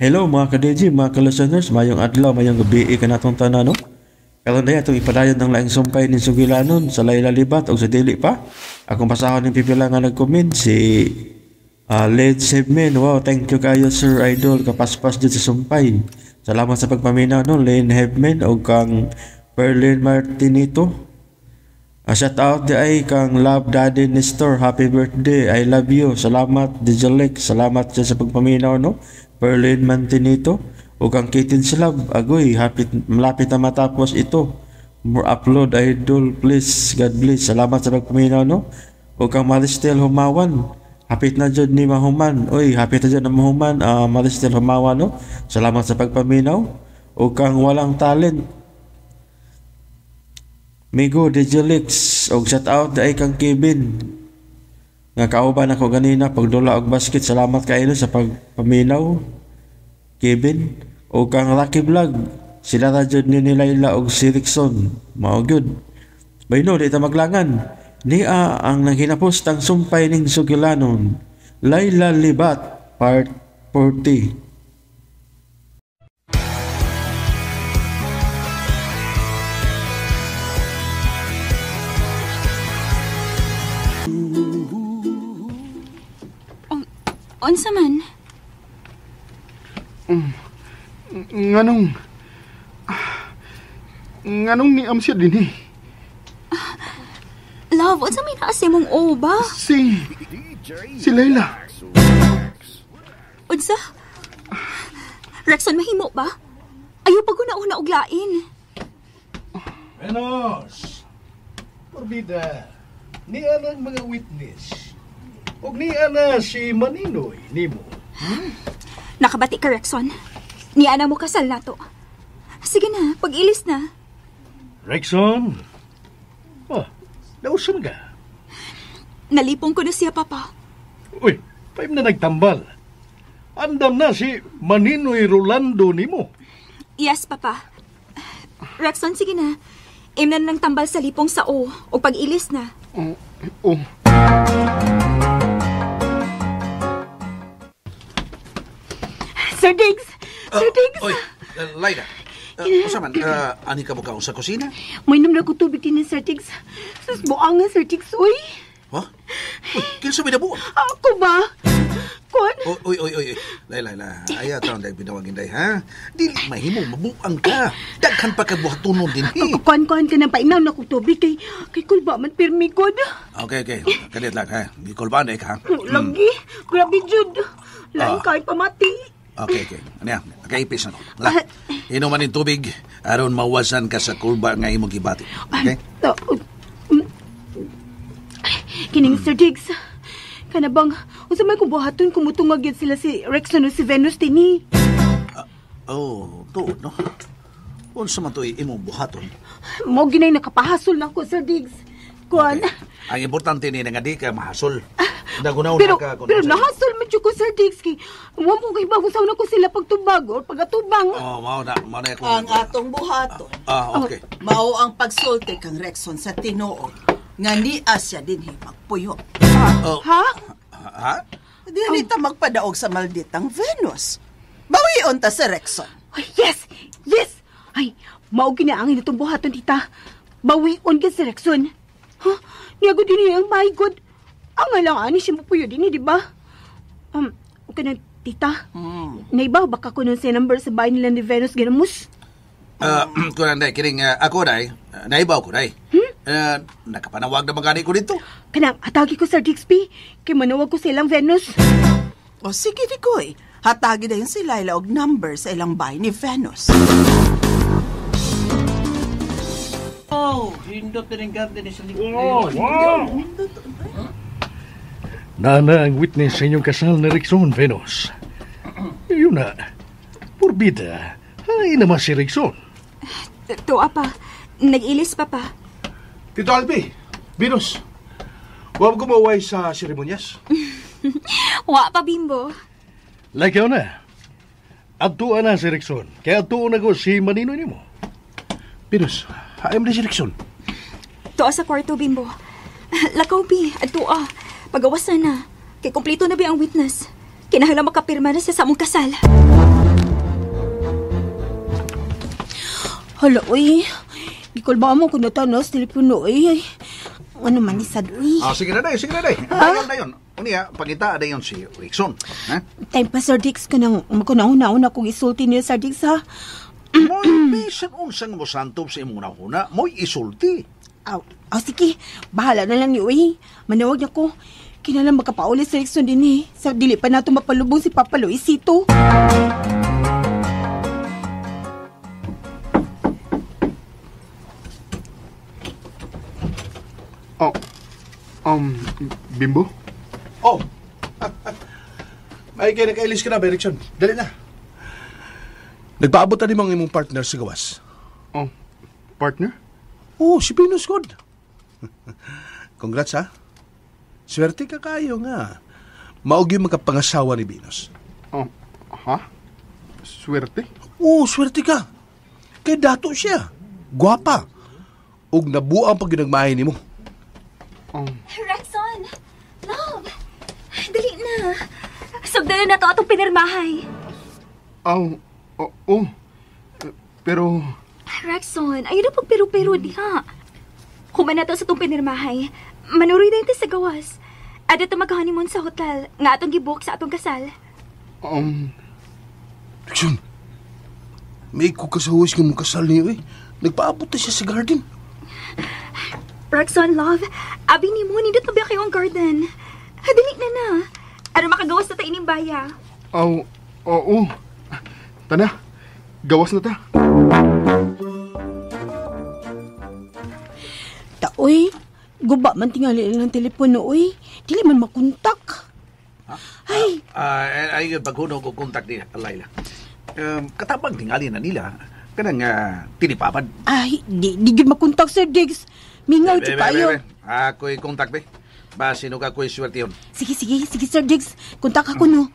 Hello mga ka-DJ, mga ka-listeners, mayong adlaw, mayong gabi ka natong tanan, no? Karon day atong ipadayon ng laing sumpay ni Sugilanon sa Layla Libat o sa dili pa. Akong pasahon ng pipila nga nag-comment si Led Sebmen. Wow, thank you kayo Sir Idol, kapaspas dito sa sumpay. Salamat sa pagpaminaw no, Len Hebmen o kang Perlin Martinito. Shout out di ay kang Love Daddy Nestor, happy birthday, I love you. Salamat Dijalek, salamat sa pagpaminaw no, Perlin Martinito. O kang Kitin Slab, agoy, malapit na matapos ito. More upload, idol, please, God bless. Salamat sa pagpaminaw, no? O kang Maristel Humawan, hapit na dyan ni Mahuman. Oy, hapit na dyan na Mahuman, Maristel Humawan, no? Salamat sa pagpaminaw. O kang Walang Talent, Migo Dijalix, o shout out ay kang Kevin. Nga kauban ako ganina, pagdula og basket, salamat kayo sa pagpaminaw, Kevin. O kang Lucky Vlog, sila na dyan ni Layla o si Rickson, mao gyud. Bayno, di ta maglangan. Niya ang nanghinapos tang sumpay ning Sugilanon, Layla Libat, Part 40. Unsa man? Nganong ni Amsia din eh. Love, unsa may naasi mong ba? Si Layla. Unsa? Rexon, mahimo ba? Ayaw pa ko na una og lain. Venos! Porbida, niya ng mga witness. Og niya na si Maninoy, nimo. Nakabati ka, Rexon. Niya na mo kasal na to. Sige na, pag-ilis na. Rexon? Oh, nausan ka? Nalipong ko na siya, Papa. Uy, paim na nagtambal. Andam na si Maninoy Rolando nimo. Yes, Papa. Rexon, sige na. Aim na nang tambal sa lipong sa o pag-ilis na. Sir Diggs! Sir Diggs! Oy, Layla. Usaman, ani ka mo kaon sa kusina? May nam na ko tubig din, Sir Diggs. Sus, buang nga, Sir Diggs, uy. Ha? Uy, kinsa may nabuo? Ako ba? Kuan? Uy. Layla. Ayaw taon dahil pinawagin dahil, ha? Dili mahimo, mabuang ka. Daghan pa ka buhat tunon din, eh. Kuan ka na painaw na ko tubig kay kulba man pirmi ko na. Okay. Kanit lang, ha? Di kulbaan dahil ka, ha? Lagi, grabe jud. Lain kahit pamati. Okay. Ano yan? Nakaipis na to. Inuman yung tubig, aron mawasan ka sa kulba nga imong gibati. Okay? Kining Sir Diggs, kanabang, unsa may kubuhaton kumutungag yun sila si Rexon o si Venus tini. To, no? Unsa man to imong buhaton? Mo ginay nakapahasol na ko, Sir Diggs. Kuan. Okay. Ang importante ni nga di ka mahasol. Nagunaw Pero na ka. Pero nahasol man ko, Sir Diggs, kay wa mo kay bago sauna ko sila pagtubag o pagatubang. Mao na ako. Ang atong buhaton. Okay. Mao ang pagsulti kang Rexon sa Tinoo nga ni Asya din magpuyo. Ha? Dili ta magpadaog sa malditang Venus. Bawion ta sa Rexon. Ay, yes! Ay, mao ginaangin itong buhaton, tita. Bawion ka si Rexon. Niyago din niya ang my God. Ang alang ani siya mapuyo din, di ba? Okay na, tita. Naibaw baka ko nun sa number sa bahay nila ni Venus Ginamus? Kunan day, kining ako day, naibaw ko day. Nakapanawag na magani ko dito. Kanang, atagi ko, Sir Dixby. Kaya manawag ko sa ilang Venus. O sige, Ricoy. Hatagi na yun si Layla og number sa ilang bahay ni Venus. Hindot na rin garden sa Wow! Nana ang witness sa inyong kasal na Rexon, Venus. Yun na. Porbida. Ay naman si Rexon. Tuwa pa. Nag-ilis pa pa. Tito Albi, Venus, huwag kumaway sa seremonyas. Wa pa, Bimbo. Like yun na. Abtuan na si Rexon. Kaya abtuan ako si Manino ni mo. Venus, ayam na si Rexon. Tuwa sa kwarto, Bimbo. Lakaw, Bi. At tuwa. Pagawasan na. Kay kompleto na ba ang witness? Kinahanglan makapirma na siya sa among kasal. Hala, uy. Gikol ba mo kung natanos, telepono, uy. Ano man ni sad, uy. Sige na day. Dayon. Unya, pangita dayon si Rickson. Ha? Time pa, Sir Dix, kanang makunahuna-una kong isulti niya, Sir Dix, ha? Mo'y bisan unsang mo santom sa imong nahuna, mo'y isulti. Sige. Bahala na lang ni uy. Manawag niya ko. Kinalang makapaulit sa Rickson din eh. Sa dili pa nato mapalubong si Papa Luisito. Bimbo? Oh! May kaya nakailis ka na, Berikson. Dali na. Nagpaabot na nimang imong partner sa gawas. Oh, partner? Oh, si Venus God. Congrats, ha? Swerte ka kayo nga. Maog yung magkapangasawa ni Venus. Oh, ha? Swerte? Oh, swerte ka. Kay dato siya. Gwapa. Og nabuang pag ginagmahay ni mo. Rexon! Love! Dali na. Sugdalan na to atong pinirmahay. Pero... Rexon, ayun na pagpiro-pero diha. Human na to sa itong pinirmahay. Manuroy na ito sa gawas. At ito mag-honeymoon sa hotel nga atong gibook sa atong kasal. Rexon, may kukasawas nga mong kasal niyo eh. Nagpaabot na siya sa garden. Rexon, love, abi ni mo, nindot na ba kayo ang garden? Dali na. Ano makagawas na tayo ining baya? Oo. Tana, gawas na ta. Uy, guba man tingali ng telepono, uy. Dili man makontak. Ay, paghuno ko kontak ni Layla. Katabang tingali na nila. Kanang tinipapad. Ay, di gid makontak, Sir Diggs. Mingaw ti kayo. Ako'y kontak, be. Sino ka ako'y swerte yun. Sige, Sir Diggs. Kontak ako, no.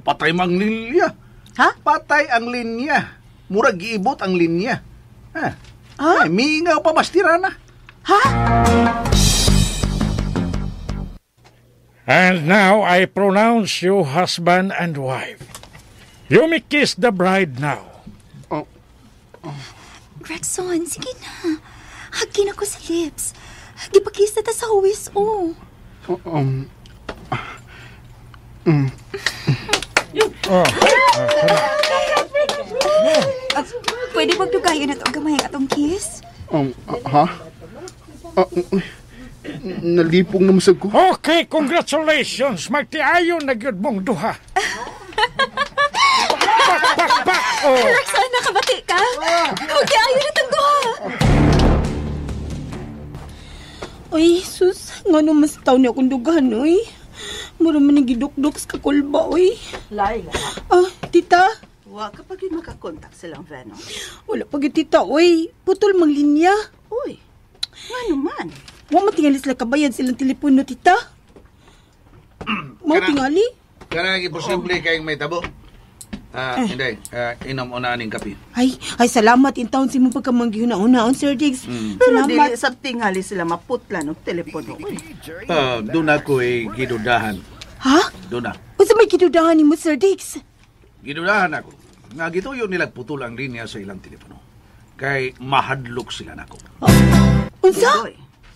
Patay mang linya. Ha? Patay ang linya. Murag giibot ang linya. Ay, mingaw pa bastira na. Ha? And now I pronounce you husband and wife. You may kiss the bride now. Rexon, sige na. Hagin ako sa lips. Gipakis na ta sa huwis, oh. Pwede magdugayo na ito ang gamay atong kiss? Ha? Nalipong naman sa ko. Okay, congratulations. Magtiayon na gyud mong duha. Pak. Oh. Rexon, nakabati ka? Magtiayon na itong duha. Uy, sus. Nga nung mas taon niya akong dugahan, uy. Mura man nagidukduk sa kakulba, uy. Laila, Tita. wa kapag yun makakontak silang Venus. Wala pag tita, uy. Putol mang linya. Uy, nga naman. Wa matingali sila kabayad silang telepono, tita. Mau tingali? Kanang imposible kayong may tabo. Hindi. Inom o na aning kape. Ay, salamat. In taon si mo pagkamanggihuna-unaon, Sir Diggs. Pero Salamat. dili sa tingali sila maputla ng telepono. Doon ako'y gidudahan. Ha? Doon na. Unsa may kidudahan ni mo, Sir Diggs? Gidudahan ako. Nga gituyo nila putol ang linya sa ilang telepono. Kay mahadlok sila nako. Unsa?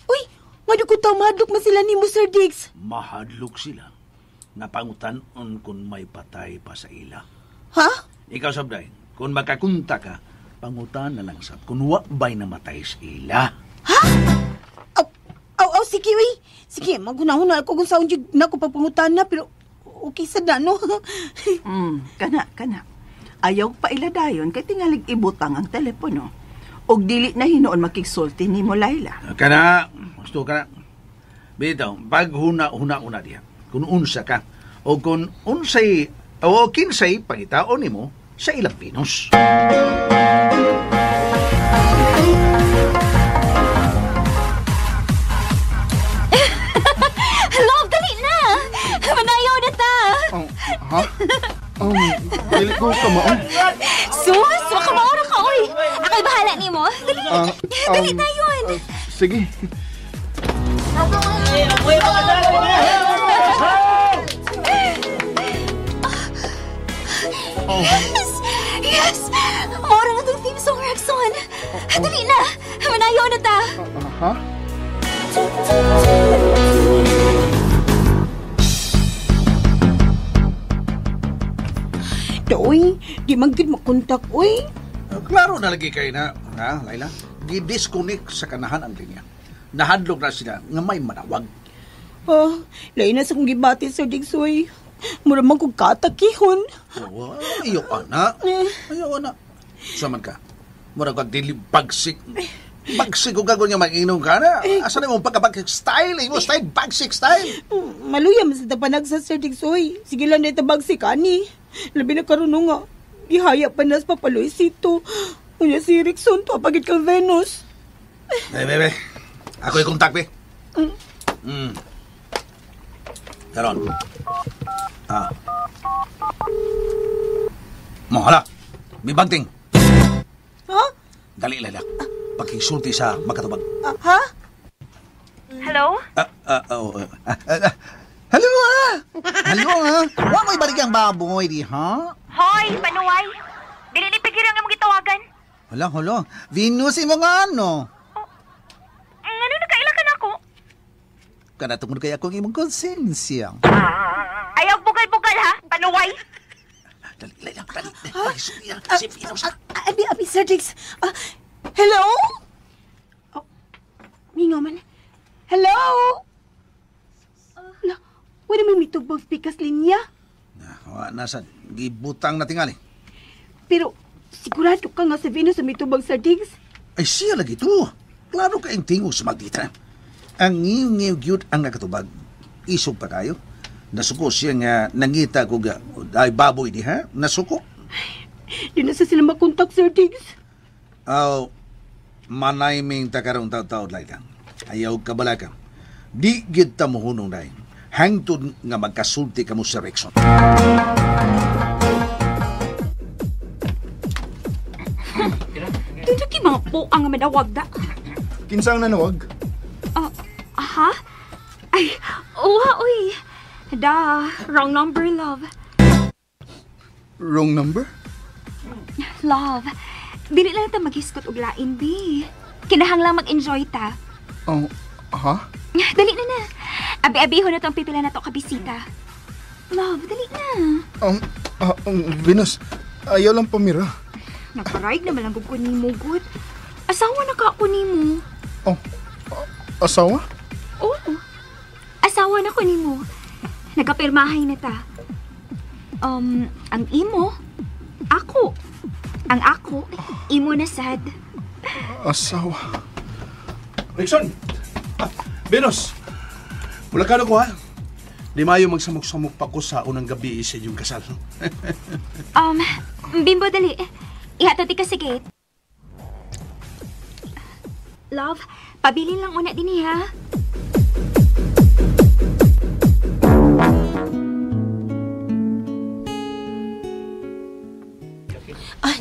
Uy, nga ko taw mahadlok man sila ni mo, Sir Diggs. Mahadlok sila. Napangutan-on kung may patay pa sa ila. Ha? Ikaw sabday, kung makakunta ka, pangutan na lang sab kung ba'y namatay sa ila. Ha? Sige, uy. Sige, maghuna-huna ako kung saan dyan na ako pagpangutan na, pero okay sa dano. Kana. Ayaw pa iladayon kay tingalig ibutang ang telepono. Og dili na hinoon makigsulti ni mo, Laila. Kana, gusto ka na. Bitaw, pag huna-una diya, kung unsa ka, o kung unsay, o kinsay pangitaon ni mo sa ilang Venus. Love, dali na! Manayaw na ta! Ha? Dili ko kamaon. Sus, makamaura ka, oy! Ako'y bahala ni mo. Dali na yun! Sige. Dali na! Manayaw na ta! Ha? Uy, di man gid makontak, uy. Klaro na lagi kayo na, ha, Laila? Di-disconnect sa kanahan ang linya. Nahadlok na sila nga may manawag. Oh, lain na sa kong gibati, Sir Digsoy. Mura man kong katakihon. Oh, ayaw, ana. Ayaw, ana. Saman ka. Mura ka dili bagsik. Bagsik ko gagawin nga mag-inom ka na. Asa na mong pagkabagsik style? Imo style, bagsik style. Maluyam sa tapanag sa Sir Digsoy. Sige lang na itabag si Kani. Labi na karuno nga. Gihaya pa nas papaloy sito. Unya si Rickson to apagit kang Venus. Bebe. Ako yung kontak, be. Karon. Hala. May bagting. Ha? Dali, Laila. Pagkisulti sa magkatubag. Ha? Hello? Hello, Hello, Wa mo'y balik ang baboy, di, ha? Hoy, panuway! Dili ni pigir ang imong gitawagan. Hala. Venus mo nga, ano? Ano nakailakan ako? Kanatungod kaya akong imong konsensya. Ayaw bugal-bugal ha, panuway! Dali, Laila, dali. Si Venus, ha? Abi, Sir Diggs. Hello? Oh, mingo man. Hello? Wala may mitubang pikas linya. Nasa gibutang na tingali. Pero, sigurado ka nga sa Venus sa mitubang Sir Diggs. Ay siya lagi to. Klaro ka yung tingog sa magdita. Ang ngiyong gyud ang nakatubag. Isog pa kayo. Nasuko siya nga nangita ko ga ay baboy di ha? Nasuko. Di na sa sila makontak, Sir Diggs. Manay ming takarong taw-taw lang. Ayaw kabalakan. Di gid ta mohunong dahin. Hangtod nga magkasulti ka mo sa Rexon. Dito ki mga po ang madawag da. Kinsang nanawag? Ha? Ay, uy. Da, wrong number, love. Wrong number? Love, dili lang ta maghiskot og lain, bi. Kinahanglang mag-enjoy ta. Oh, ha? Dali na. Abi-abiho na tong pipila na to kabisita. Love, dali na. Venus, ayaw lang pamira. Nagparaig naman lang ko ni mo, good. Asawa na ka ako ni mo. Asawa? Oo. Asawa na ko ni mo. Nagkapirmahay na ta. Ang imo, ako. Ang ako, imo na sad. Asawa. Rickson! Venus! Pulakano ko, ha? Di mayo magsamok-samok pa ko sa unang gabi sa inyong kasal. Bimbo, dali. Ihatod ka sa gate. Love, pabilin lang una din ha. Ay,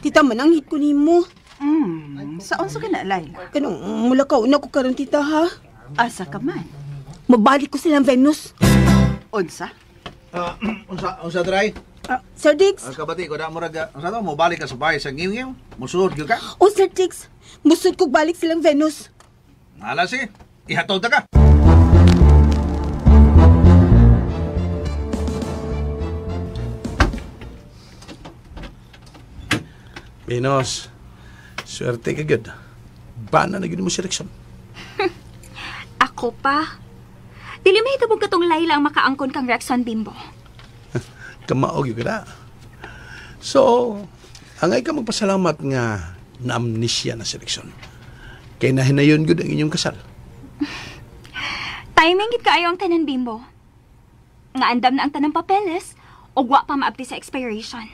tita mananghit ko ni mo. Saon sa kana, Laila? Kanong mula ka una ko karon tita ha. Asa ka man? Mabalik ko silang Venus. Unsa? Unsa try? Sir Diggs. Kabati ko da mo raga. Unsa to mo balik ka sa bahay sa ngiw-ngiw? Musuod gyud ka? Oh, Sir Diggs. Musod ko balik silang Venus. Hala si. Ihatod ta ka. Venus, swerte ka gyud. Bana na gyud mo si Rickson. Ako pa. Dili may hitubog katong Laila ang makaangkon kang Rexon, Bimbo. Kamaog yun ka na. So, angay ka magpasalamat nga na-amnesia na si Rickson. Kaya nahinayon yun ang inyong kasal. Timing gid kaayo ang tanan, Bimbo. Nga andam na ang tanang papeles o wa pa maabti sa expiration.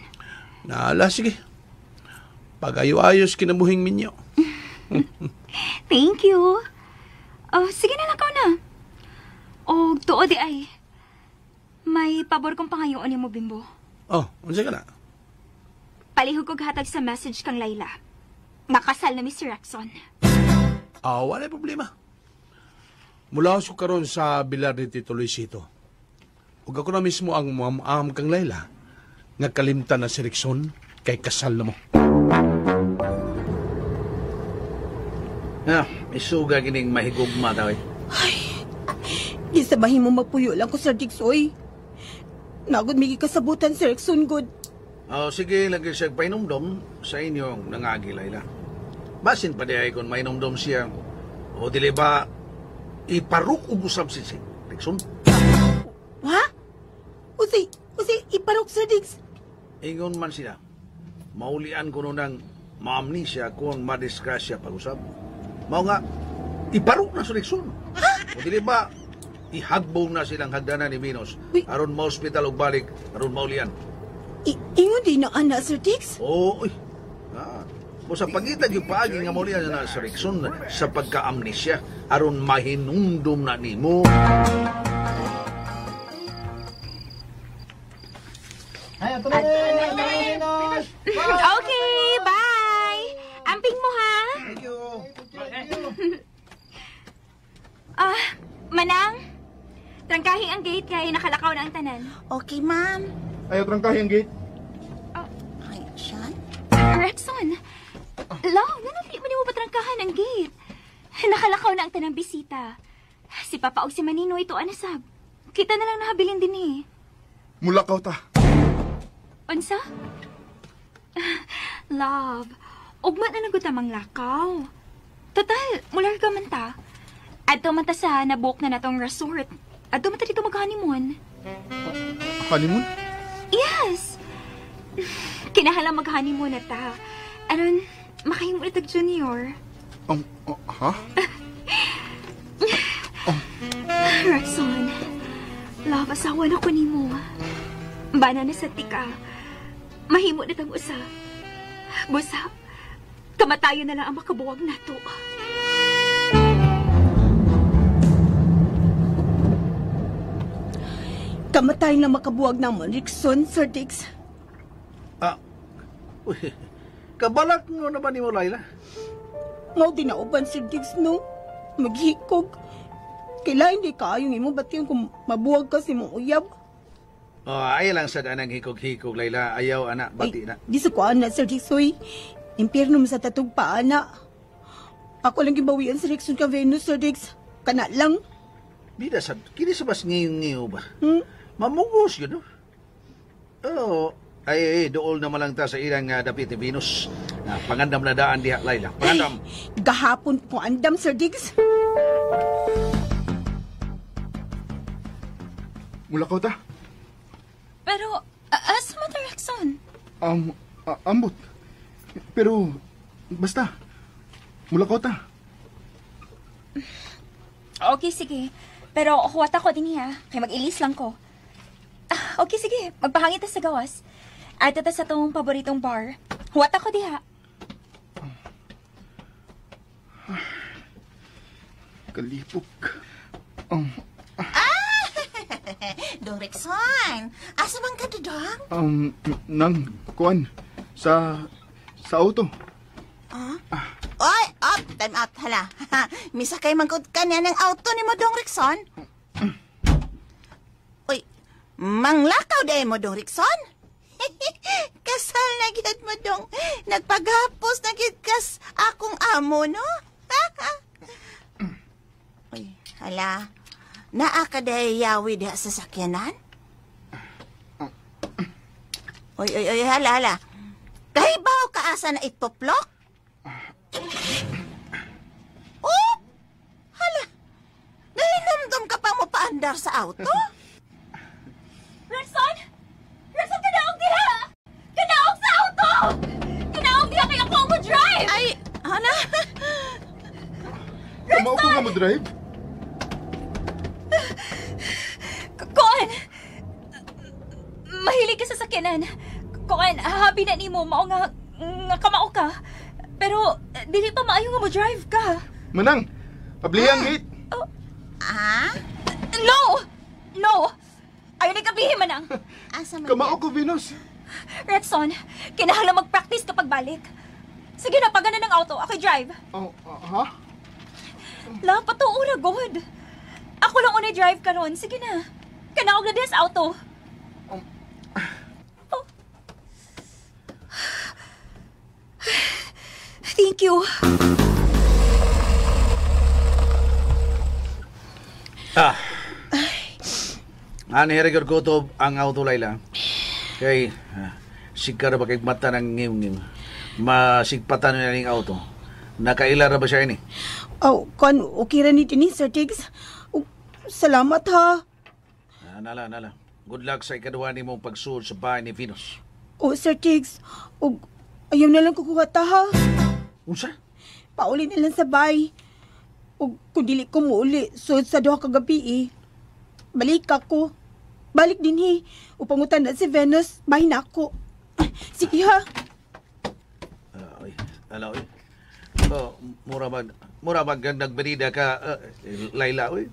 Naala, sige. Pag-ayo-ayos kinabuhing minyo. Thank you. Sige na lang ka na. O tuod di ay. May pabor kong pangayoon ni mo, Bimbo. Oh, unsa ka na? Palihog kong hatag sa message kang Laila. Nakasal na Mr. Rexon. Wala problema. Mula ko karon sa bilar ni Tito Luisito. Ug ako na mismo ang mamam kang Laila nga kalimtan na si Rickson kay kasal na mo. Isuga gining mahigugma daw. Gisabahin mo magpuyo lang ko, Sir Dixoy. Nagod may kasabutan, Sir Rexon good. Sige, lagi siya painumdom sa inyong nangagi, Layla. Basin pa dihay kung mainumdom siya. O dili ba iparuk ubusab si Rexon? Ha? Usi, iparok, Sir Dix. Ingon man sila. Maulian ko nun ng ma-amnesia kung madisgrasya pag-usab. Mao nga, iparuk na si Rexon. O dili ba ihagbong na silang hagdanan ni Venus aron ma-hospital og balik aron maulian. Ingon din na anak, Sir Dix? Oo, sa pagitag yung paagi nga maulian na sa Rexon sa pagka-amnesia aron mahinumdum na nimo. Okay, bye! Amping mo, ha? Thank you. Manang, trangkahi ang gate kaya nakalakaw na ang tanan. Okay, ma'am. Ayaw trangkahi ang gate. Ay, Sean? Rexon, Law, nanali mo ba trangkahan ang gate? Nakalakaw na ang tanang bisita. Si Papa og si Manino ito anasab. Kita na lang nahabilin din eh. Mulakaw ta. Unsa? Love, ugma na nagot amang lakaw. Total, mular ka man ta. Adto man ta sa nabook na natong resort. Adto man ta dito mag-honeymoon. Honeymoon? Yes! Kinahalang mag-honeymoon na ta. Aron, makahimo itag junior. Ha? Rexon, love, asawa na ko ni mo. Bana na sa tika. Mahimo na tang usa. Busa, kamatayon na lang ang makabuwag na to. Kamatay na makabuwag namon, Rexon, Sir Dix. Kabalak mo na ba ni mo, Layla? Ngaw din nauban, Sir Dix, no? Maghikog. Kailangan di kayong imo batiyon kung mabuwag ka si mong uyab. Ay lang sa danang hikog-hikog, Layla. Ayaw, anak, bati na. Di sa kuan na, Sir Dix, oy. Impirno mo sa tatog pa, anak. Ako lang gibawian si Rexon ka Venus, Sir Dix. Kana lang. Bida sa, kini sa mas ngayon ba? Mamugos yun, no? Ay, dool naman lang ta sa ilang dapit ni Venus. Pangandam na daan diha, Layla. Pangandam. Gahapon po andam, Sir Diggs. Mulakaw ta. Pero, asa mo ta, Rexon? Ambot. Pero, basta. Mulakaw ta. Okay, sige. Pero huwat ako din niya. Kaya mag-ilis lang ko. Okay, sige. Magpahangit ta sa gawas. At ito sa tong paboritong bar. Huwat ako diha. Kalipok. Dong Rexon, asa bang ka dodong? Nang, kuan, sa auto. Oy, time out, hala. Misa kay mangkot ka niya ng auto ni mo, Dong Rexon. Uy, manglakaw day mo, Dong Rexon? Kasal na gid mo, Dong. Nagpaghapos na gid kas akong amo, no? Uy, hala. Naa ka day yawi diha sa sakyanan? Uy, hala. Kahibaw ka asa na itoplok? Oh! Hala! Nahinumdum ka pa mo paandar sa auto? Rexon! Rexon, kanaog diha! Kanaog sa auto! Kanaog diha kaya ako mo drive! Ay, hala! Kamao ko nga mo drive? Kuan! Mahilig ka sa sakyanan. Kuan, habi na ni mo, mao nga kamao ka. Pero, dili pa maayo nga mo drive ka. Manang, pablihang gate. No! No! Ayaw na kabihin, Manang. Asa man Kamao ko, Venus. Rexon, kinahanglan mag-practice kapag balik. Sige na, pagana ng auto, ako'y drive. Ha? La, patuura, good. Ako lang unay drive ka ron. Sige na. Kanaog na din sa auto. Oh. Thank you. Ani record ko to ang auto Layla. Kay sigkara ba kay mata ng ngim-ngim. Masigpatan na ning auto. Nakailar na ba siya ini? Oh, kon okay ra ni tini Sir Tiggs. Salamat ha. Nala. Good luck sa ikaduha ni mong pagsuod sa bahay ni Venus. Oh, Sir Tiggs. Ayaw na lang kukuha ta ha. Unsa? Pauli na lang sa bahay. Kung dili ko muuli, suod sa duha ka gabi balik ako. Balik din upangutan na si Venus, bahay na ako. Sige ha. Oy. Mura bag nagberida ka, Layla, oy.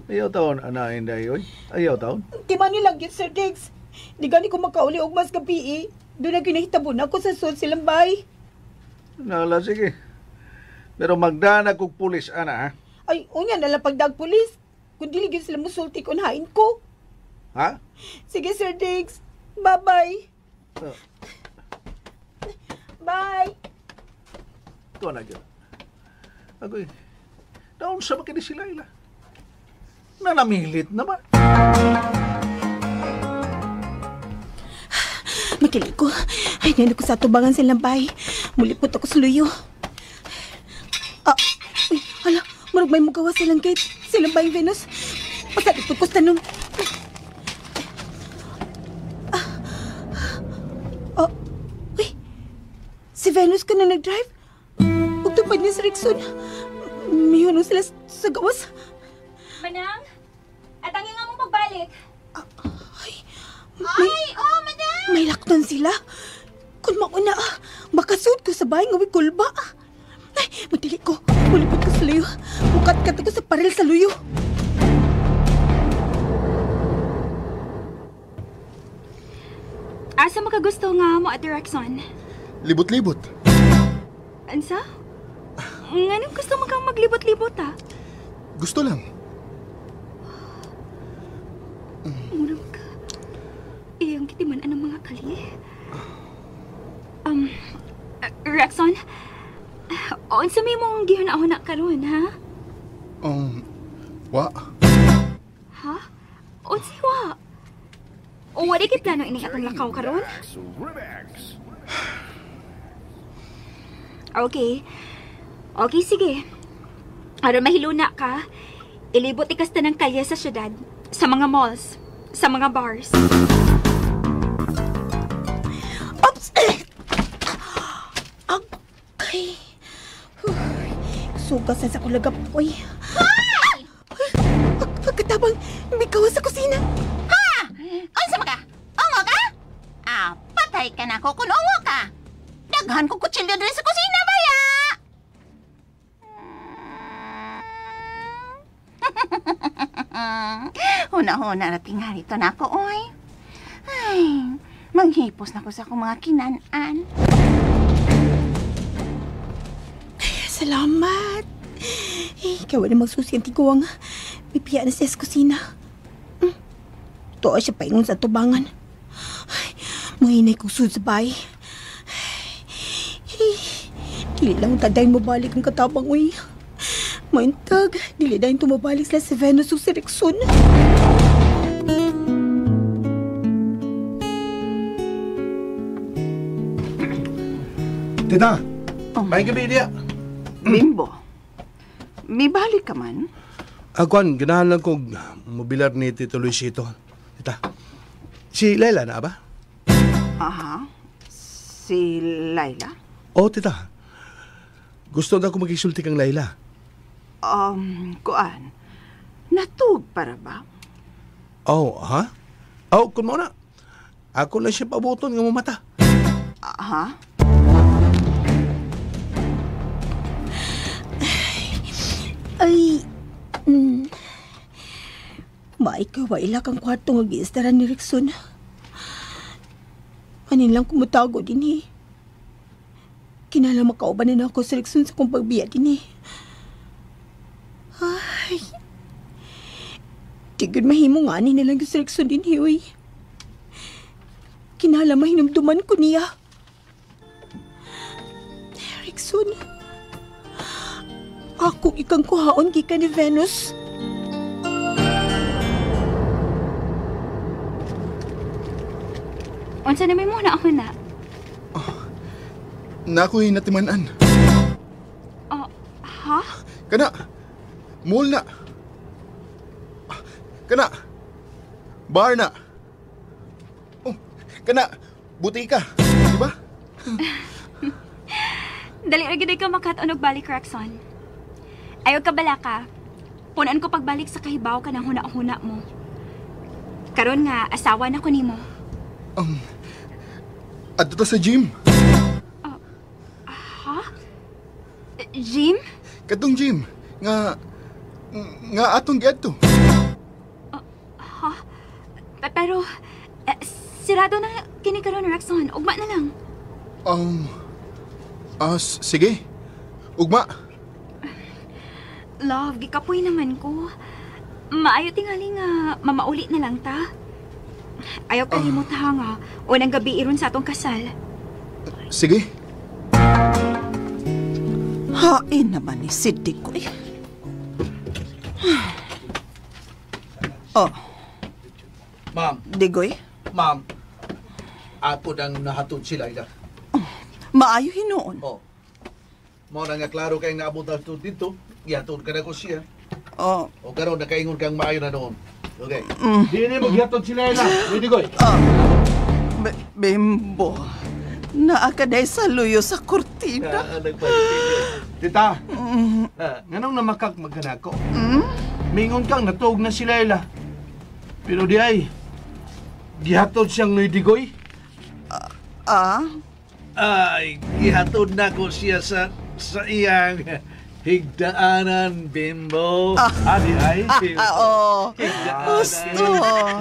Ayaw taon, Inday, oy. Ayaw taon. Di man nilang yun, Sir Diggs. Di gani ko makauli og mas gabi Doon na kinahitabo na ako sa suod silang bahay. Nala, sige. Pero magdana kong pulis, ana, ha? Ay, unya na lang pagdag pulis. Kung dili gyud sila musulti kung hain ko. Ha? Sige, Sir Diggs. Bye-bye. Bye. Ito na dyan. Agoy, naon sa makini si Layla? Nanamilit naman. Makili ko. Ay, nandun ko sa tubangan silang bahay. Mulipot ako sa luyo. Uy, hala, marag may mugawa silang gate. Silang bahay Venus. Pasalipot ko sa tanong. Uy, si Venus ka na nag-drive? Tupad niya sa Rickson. May hunong sila sa gawas. Manang, at ang nga mong pagbalik. Madam! May lakton sila. Kung mauna, makasud ko sa bahay ng kulba. Ay, madali ko. Ulipot ko sa luyo. Mukat-kat ako sa paril sa luyo. Asa makagusto nga mo at Rexon? Libot-libot. Ansa? Nganong gusto mo kang maglibot-libot, Gusto lang. Murag ka. Iyang kitiman ang mga kali. Rexon, unsa may mong gihuna-huna karon, ha? Wa. Ha? Unsa wa? O wala kay plano ining atong lakaw karon? Okay, sige. Aron mahiluna ka, ilibot ikas ng kalye sa syudad, sa mga malls, sa mga bars. Oops! Okay. Sugas na sa kulagap ko. Pagkatabang, may kawas sa kusina. Ha? Unsa ba ka? Ongo ka? Patay ka na ko kung ongo ka. Daghan ko kutsilyo din sa kusina, baya! Huna-huna na tingarito na ako, oy. Ay, manghipos na ko sa akong mga kinanan. Salamat. Ikaw na magsusi ang tiguang. Pipiya na siya sa kusina. Tuwa siya paingon sa tubangan. Mahinay kong sud sa bahay. Dili lang tadayin mo balik ang katabang, uy. Maintag, dili dahin tumabalik sila si Venus o si Rickson. Tita, may gabi niya. Bimbo, may balik ka man? Akuan, ganahan lang kong mobilar ni Tito Luisito. Tita, si Layla na ba? Aha, si Layla? Oo, tita. Gusto na ako magisulti kang Layla. Kuan, natug para ba? Oh, ha? Oh, kun mo na. Ako lang siya pabuton nga mamata. Aha? Ay, maikawaila kang kwarto nga giistaran ni Rickson. Anin lang kumutago din Kinala makauban na ako sa Rickson sa kong pagbiya din Ay, tigod mahimo nga ni nalang sa Rickson din uy. Kinala mahinumduman ko niya. Rickson, ako ikang kuhaon gikan ni Venus. Unsa na may muna ako na? Na ako'y natimanan. Ha? Kana, mall na. Kana, bar na. Oh, kana, butika. Diba? Dali ra gid ka makatunog balik, Rexon. Ayaw ka bala ka. Punan ko pagbalik sa kahibaw ka ng huna-huna mo. Karon nga, asawa na ko nimo. Adto ta sa gym. Ha? Jim? Katong gym. Nga atong giadto. Ha? Pero, sirado na kini karon, Rexon. Ugma na lang. Sige. Ugma. Love, gikapoy naman ko. Maayo tingali nga mamauli na lang ta. Ayaw kalimot ha nga. Unang gabi iron sa atong kasal. Sige. Hain naman ni Siddiq ko eh. Oh, Ma'am, Digoy, ma'am. Apo nang nahatod si Laila. maayo hinoon. Oh. Mao na nga klaro kay naabot ato dito. Gihatod ka na ko siya. Oh, O karon nakaingon kang maayo na noon. Okay. Di ni maghihatod si Laila. Pwede ko Bimbo, naakaday sa luyo sa kortina. Tita, nganong namakak maghanako? Mingon kang natuog na si Laila. Pero di ay, gihatod siyang nuidigoy. Ay, gihatod na ko siya sa iyang higdaanan, Bimbo. Di ay. Oo, Higdaanan. gusto.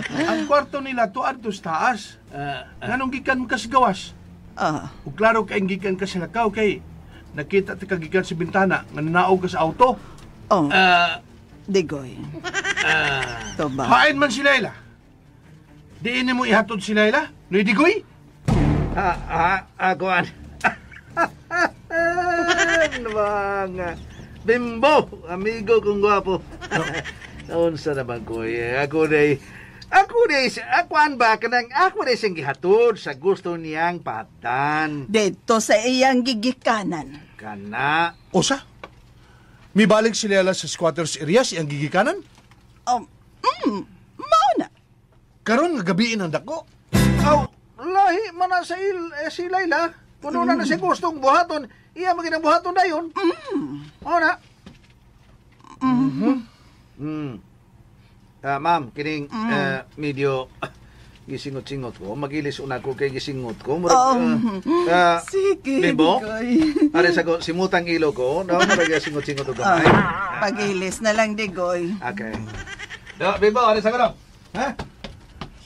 Ang kwarto nila tuad tos taas. Nganong gikan mo kas gawas? O klaro kay gikan ka sa lakaw kay nakita ti kagikan sa bintana nga nanaog ka sa auto. Oh, Digoy. Ito ba? Hain man si Laila. Diin mo ihatod si Laila? Nuidigoy? Akuan. Mga Bimbo, amigo kong gwapo. Naunsa naman ko Ako na siyang gihatod sa gusto niyang patan. Dito sa iyang gigikanan. Kana. Osa? May balik si Laila sa squatters area siyang gigikanan? Mauna. Karon nga gabiin ang dako. Lahi man na si Laila. Puno na siya gustong buhaton. Iya maginang buhaton na yun. O na. Ma'am, kining medyo gisingot-singot ko. Magilis una ko kay gisingot ko. Sige, Bimbo, Digoy. are sa ko, simutang ilo ko. No, marag singot-singot ko kamay. Pagilis na lang, Digoy. Okay. Bimbo, are sa ko no? Ha?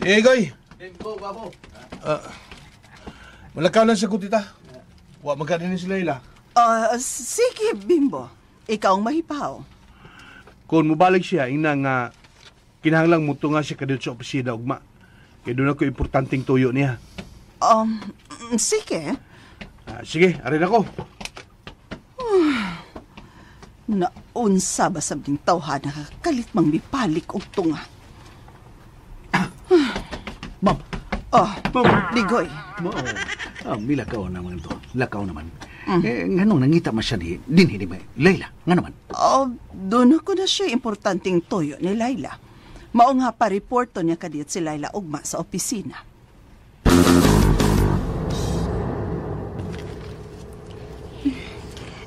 Sige, Goy. Bimbo, babo. Malakaw lang sa kutita. Wa magkadinin si Laila. Sige, Bimbo. Ikaw ang mahipaw. Kung mubalik siya, ina nga kinahanglang muto nga siya kadito sa opisina ugma. Kaya doon ako importanteng tuyo niya. Sige. Sige, arin ako. Naunsa ba sabding tawhan nakakalit mang mipalik og tunga. Ma'am. Digoy. Milakaw naman to. Lakaw naman. Nganong nangita man siya ni dinhi ni Laila. Nga naman. Doon ako na siya importanteng toyo ni Laila. Mao nga pa-reporto niya kadiyot si Laila ugma sa opisina.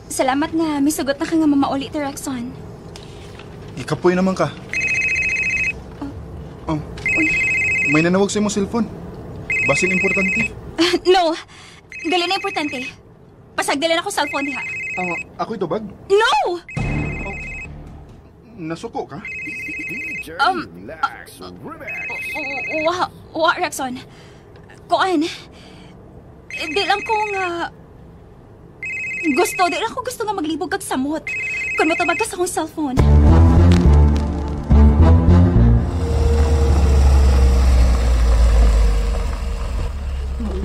Salamat nga, misugot na ka nga mamauli ti Rexon. Ikapoy naman ka. May nanawag sa imong cellphone. Basin importante. No! Gali na importante. Pasagdala na ko cellphone diha. Ako ito bag? No! Nasuko ka? Wa, Rexon. Kuan. Di lang ko nga... Di lang ko gusto nga maglibog kag samot. Kung matabag ka sa akong cellphone.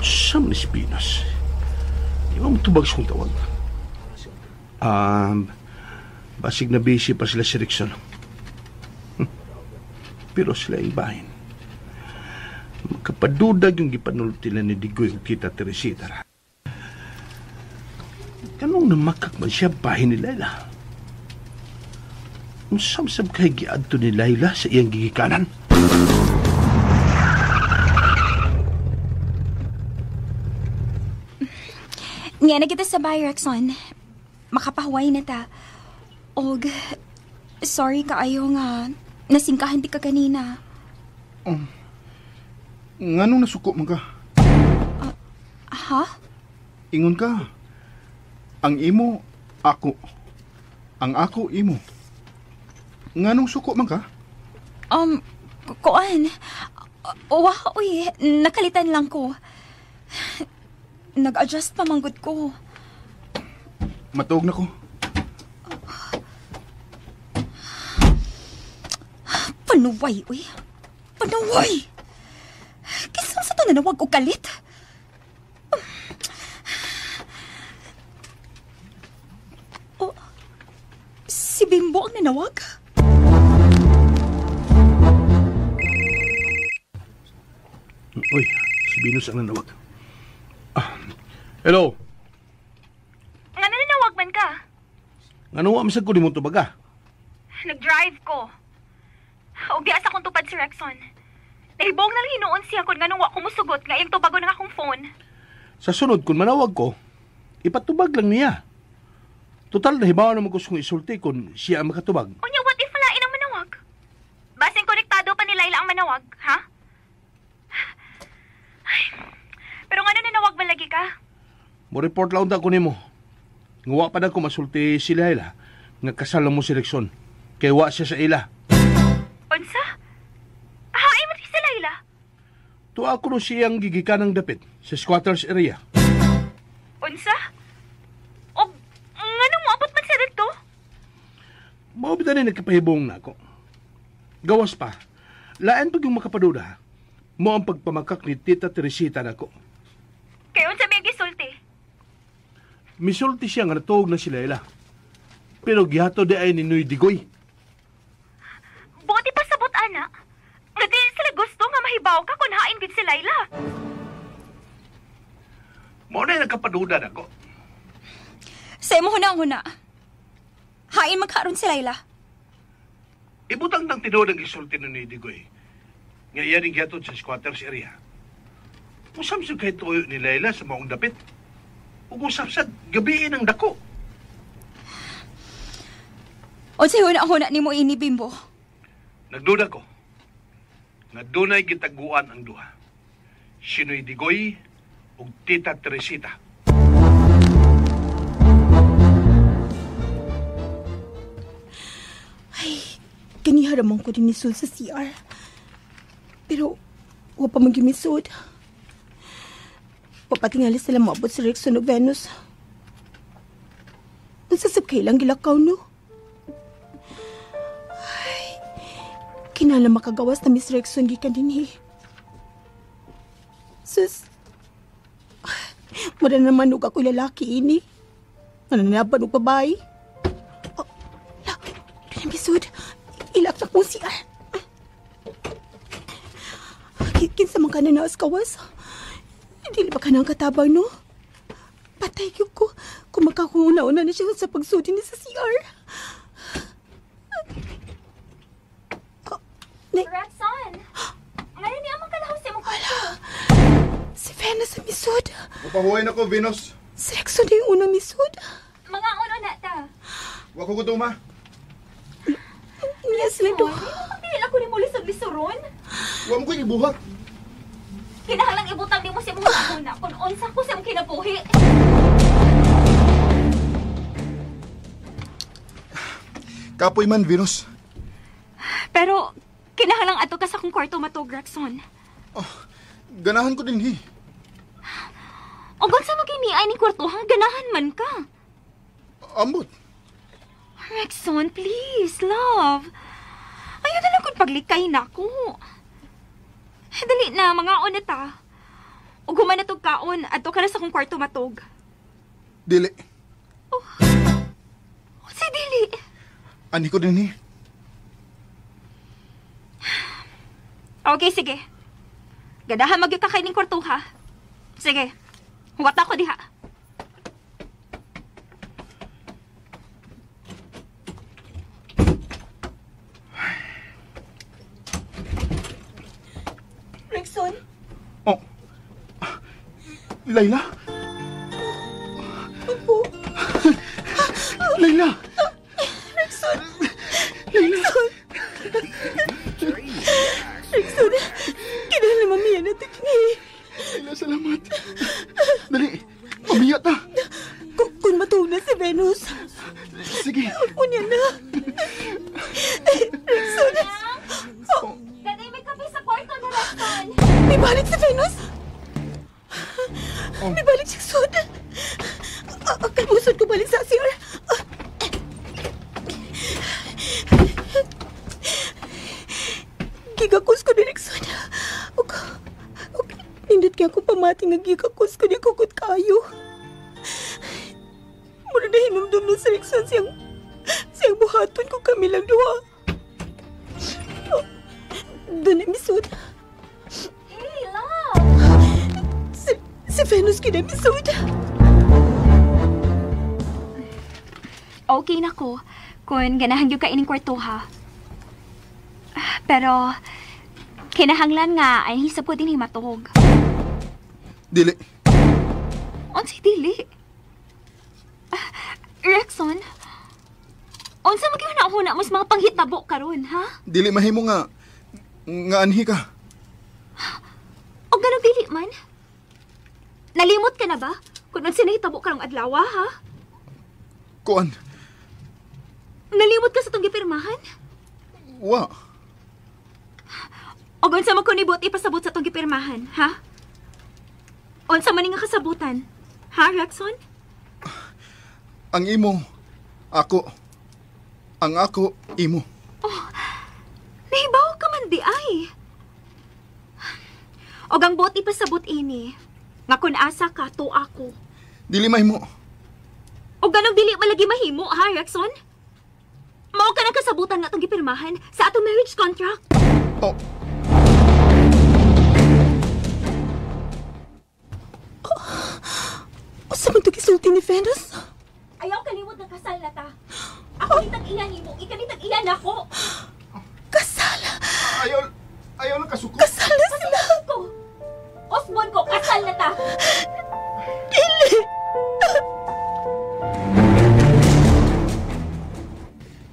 Sam ni Spinas. Di ba matubag siyang tawag? Basig na busy pa sila si Rickson. Pero sila yung bahin. Makapadudag yung gipanultilan ni Digoy ang Tita Teresita ra. Kanong namakak man siya bahin ni Layla? Unsam-sab kay giadto ni Layla sa iyang gigikanan? Nga na kita sa bahay, Rexon. Makapahuway na ta. Og, sorry kaayo nga nasingkahan ti ka kanina. Nganong nasuko man ka? Ha? Ingon ka. Ang imo, ako. Ang ako, imo. Nganong suko man ka? Kuan. Uy, nakalitan lang ko. Nag-adjust pa manggod ko. Matuog na ko. Panuway, uy. Panuway! Kisang sa to nanawag o kalit? Si Bimbo ang nanawag? Uy, si Venus ang nanawag. Hello? Nga nanawag man ka? Nga nung amisag ko di mo ito baga? Nag-drive ko. O di asa kong tupad si Rexon. Nahibong na hinoon siya kung nga nung ko musugot nga yung tubago ng akong phone. Sa sunod, kung manawag ko, ipatubag lang niya. Total, nahibawa naman ko kung isulti kung siya ang makatubag. Unya, what if lain ang manawag? Basing konektado pa ni Layla ang manawag, ha? Ay, pero nga nanawag ba lagi ka? Mo report lang ta ko nimo. Ngawa pa na ko masulti si Layla nga kasal mo si Rexon. Kay wa siya sa ila. Unsa? Haay mo si Layla? Tuwa ko no siyang gigikan ng dapit sa squatters area. Unsa? O, nga nung maabot man siya dito? Maubita na nagkapahibong na ako. Gawas pa, laan pag yung makapaduda, mo ang pagpamakak ni Tita Teresita na ko. Kaya unsa may gisulti? Misulti siya nga natuog na si Layla. Pero gihato di ay ni Noy Digoy. Buti pa sabot, ana. Nga di sila gusto nga mahibaw ka kung hain gid si Layla. Mo na nagkapaduda na ko. Sa imo hunang-huna. Hain magkaroon si Layla. Ibutang ng tinuod ang gisulti ni Noy Digoy. Nga iyan ang gihatod sa squatters area. Musamsag kay tuyo ni Layla sa maong dapit. Ugusap-sad, gabiin ang dako. O sa huna-huna ni mo ini, Bimbo? Nagduda ko. Nadunay gitaguan ang duha. Sinoy Digoy ug Tita Teresita. Ay, kaniharamang ko din nisod sa CR. Pero, huwag pa mag-imisod. Papatingali sila maabot si Rexon o Venus. Nagsasab kailang gilakaw, no? Ay, kinala makagawas na Miss Rexon gikan din, Sus, mura naman nung ako lalaki ini. Nananaban og babae. Oh, la, pinamisod. Ilak na kong siya. Kinsa man ka na naas kawas. Hindi ba ka nang katabang, no? Patay ko kung makakuna-una na siya sa pagsudi niya sa CR. Rexon! Ngayon niya magkalahaw sa mukha ko. Si Venus ang misod. Mapahuway na ko, Venus. Si Rexon na yung unang misod. Mga uno na ta. Wa ko gutuma. Niya sila do. Pagpili ako ni mo lisod-lisoron. Wa mo ko ibuhat. Kinahanglang ibutang di mo siya muna muna kung unsa ko siya kinabuhi. Kapoy man, Venus. Pero, kinahanglang ato ka sa kong kwarto matog, Rexon. Oh, ganahan ko din, O kung sa maginiay ni kwarto, ganahan man ka. Ambot. Rexon, please, love. Ayaw na lang kung paglikay na ko. Dali na, mga oneta. O gumanatog kaon, ato ka na sa kong kwarto matog. Dili. Oh. Si Dili. Ani ko din, Okay, sige. Gadahan magkakakain ng kwarto, ha? Sige, huwat ako diha. Rexon? Oh. Layla? Opo. Layla! Rexon! Rexon! Rexon, kinahanglan mamiya na ito kini. Layla, salamat. Dali, umiyak ta. Kung matuog na si Venus. Sige. Unya na. Rexon! Ganay may kape sa kwarto na, Rexon. May balik si Venus? May balik si Sud. Kalbusod ko balik sa asir. Gigakos ko din, Rexon. Nindot kaya ako pamati nga gigakos ko din kukot kayo. Muna na hinumdum nun sa Rexon siyang buhaton ko kami lang duha. Doon ay misud. Hey, love! Si Venus kinamisud. Okay na ko kung ganahan yung kainin kwarto, ha? Pero, kinahanglan nga ay hisap ko din himatog. Dili. Unsay dili? Rexon, unsa magyuna-huna mas mga panghitabo karon, ha? Dili mahimo nga anhi ka. O ganun dili man? Nalimot ka na ba? Kung unsa nahitabo karong adlaw, ha? Kuan. Nalimot ka sa tong gipirmahan? Wa. O unsa man ko nibot ipasabot sa tong gipirmahan, ha? Unsa man nga kasabutan? Ha, Rexon? Ang imo, ako. Ang ako, imo. Oh, nahibaw ka man di ay. O gang buot ipasabot ini. Nga kun asa ka, to ako. Dili mahimo. O ganong dili malagi mahimo, ha, Rexon? Mao ka na kasabutan nga itong gipirmahan sa atong marriage contract. Oh. Asa man ito gisulti ni Venus? Ayaw kalimot ng kasal na ta. Ako nitag iyan mo, ikanitag iyan ako. Kasal? Ayaw lang kasuko. Kasal na sila. Kasal ko. Osmond ko, kasal na ta. Dili.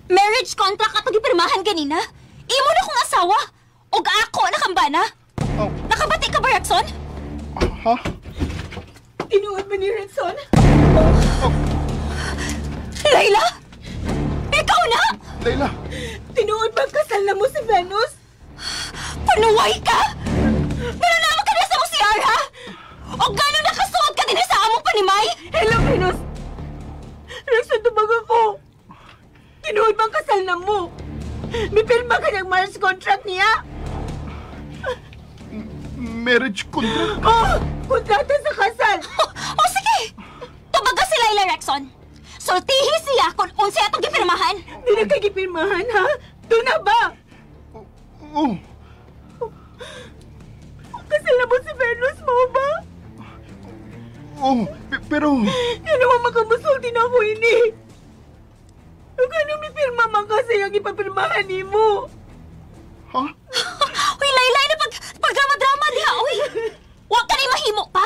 Marriage contract atong gipirmahan ganina. Imo na kong asawa. Og ako nakambana. Oh. Nakabati ka ba, Rexon? Ha? Tinuod ba ni Rexon? Layla? Ikaw na? Layla. Tinuod ba kasal na mo si Venus? Panuway ka? Pero naman ka na sa CR, ha? O gano'n nakasuot ka din sa among panimay? Hello, Venus. Rexon, tubag ako. Tinuod bang kasal na mo? May pirma ka ng marriage contract niya? Marriage contract? Oh, kontrata sa kasal. O sige! Tubaga si Layla, Rexon. Sultihi siya kung unsay atong gipirmahan. Di na kayo gipirmahan, ha? Doon na ba? Oh. Kasal na mo si Venus mo ba? Oh, pero... Yan naman makamusulti na ako ini. Ano may pirma man kasi ang ipapirmahan ni mo? Ha? Uy, Layla, na pagdrama-drama diha, uy. Huwag ka na mahimo pa.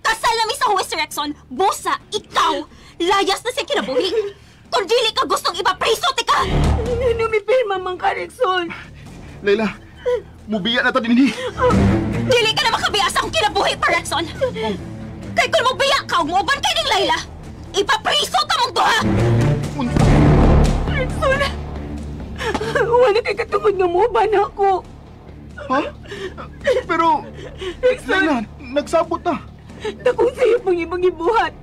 Kasal na mi sa huwes, Rexon. Busa, ikaw, layas na siya kinabuhi. Kung dili ka gustong ipapreso, tika! Ano may pirma man ka, Rexon? Layla, mubiya na ta din ni. Dili ka na makabiya sa akong kinabuhi pa, Rexon. Kay kung mubiya ka, umuban kay ning Layla, ipapreso ka mong duha! Rexon, wala kay katungod nga mo ba na ako? Ha? Pero... Rexon, Layla, nagsabot na. takong sa'yo pang ibang ibuhat.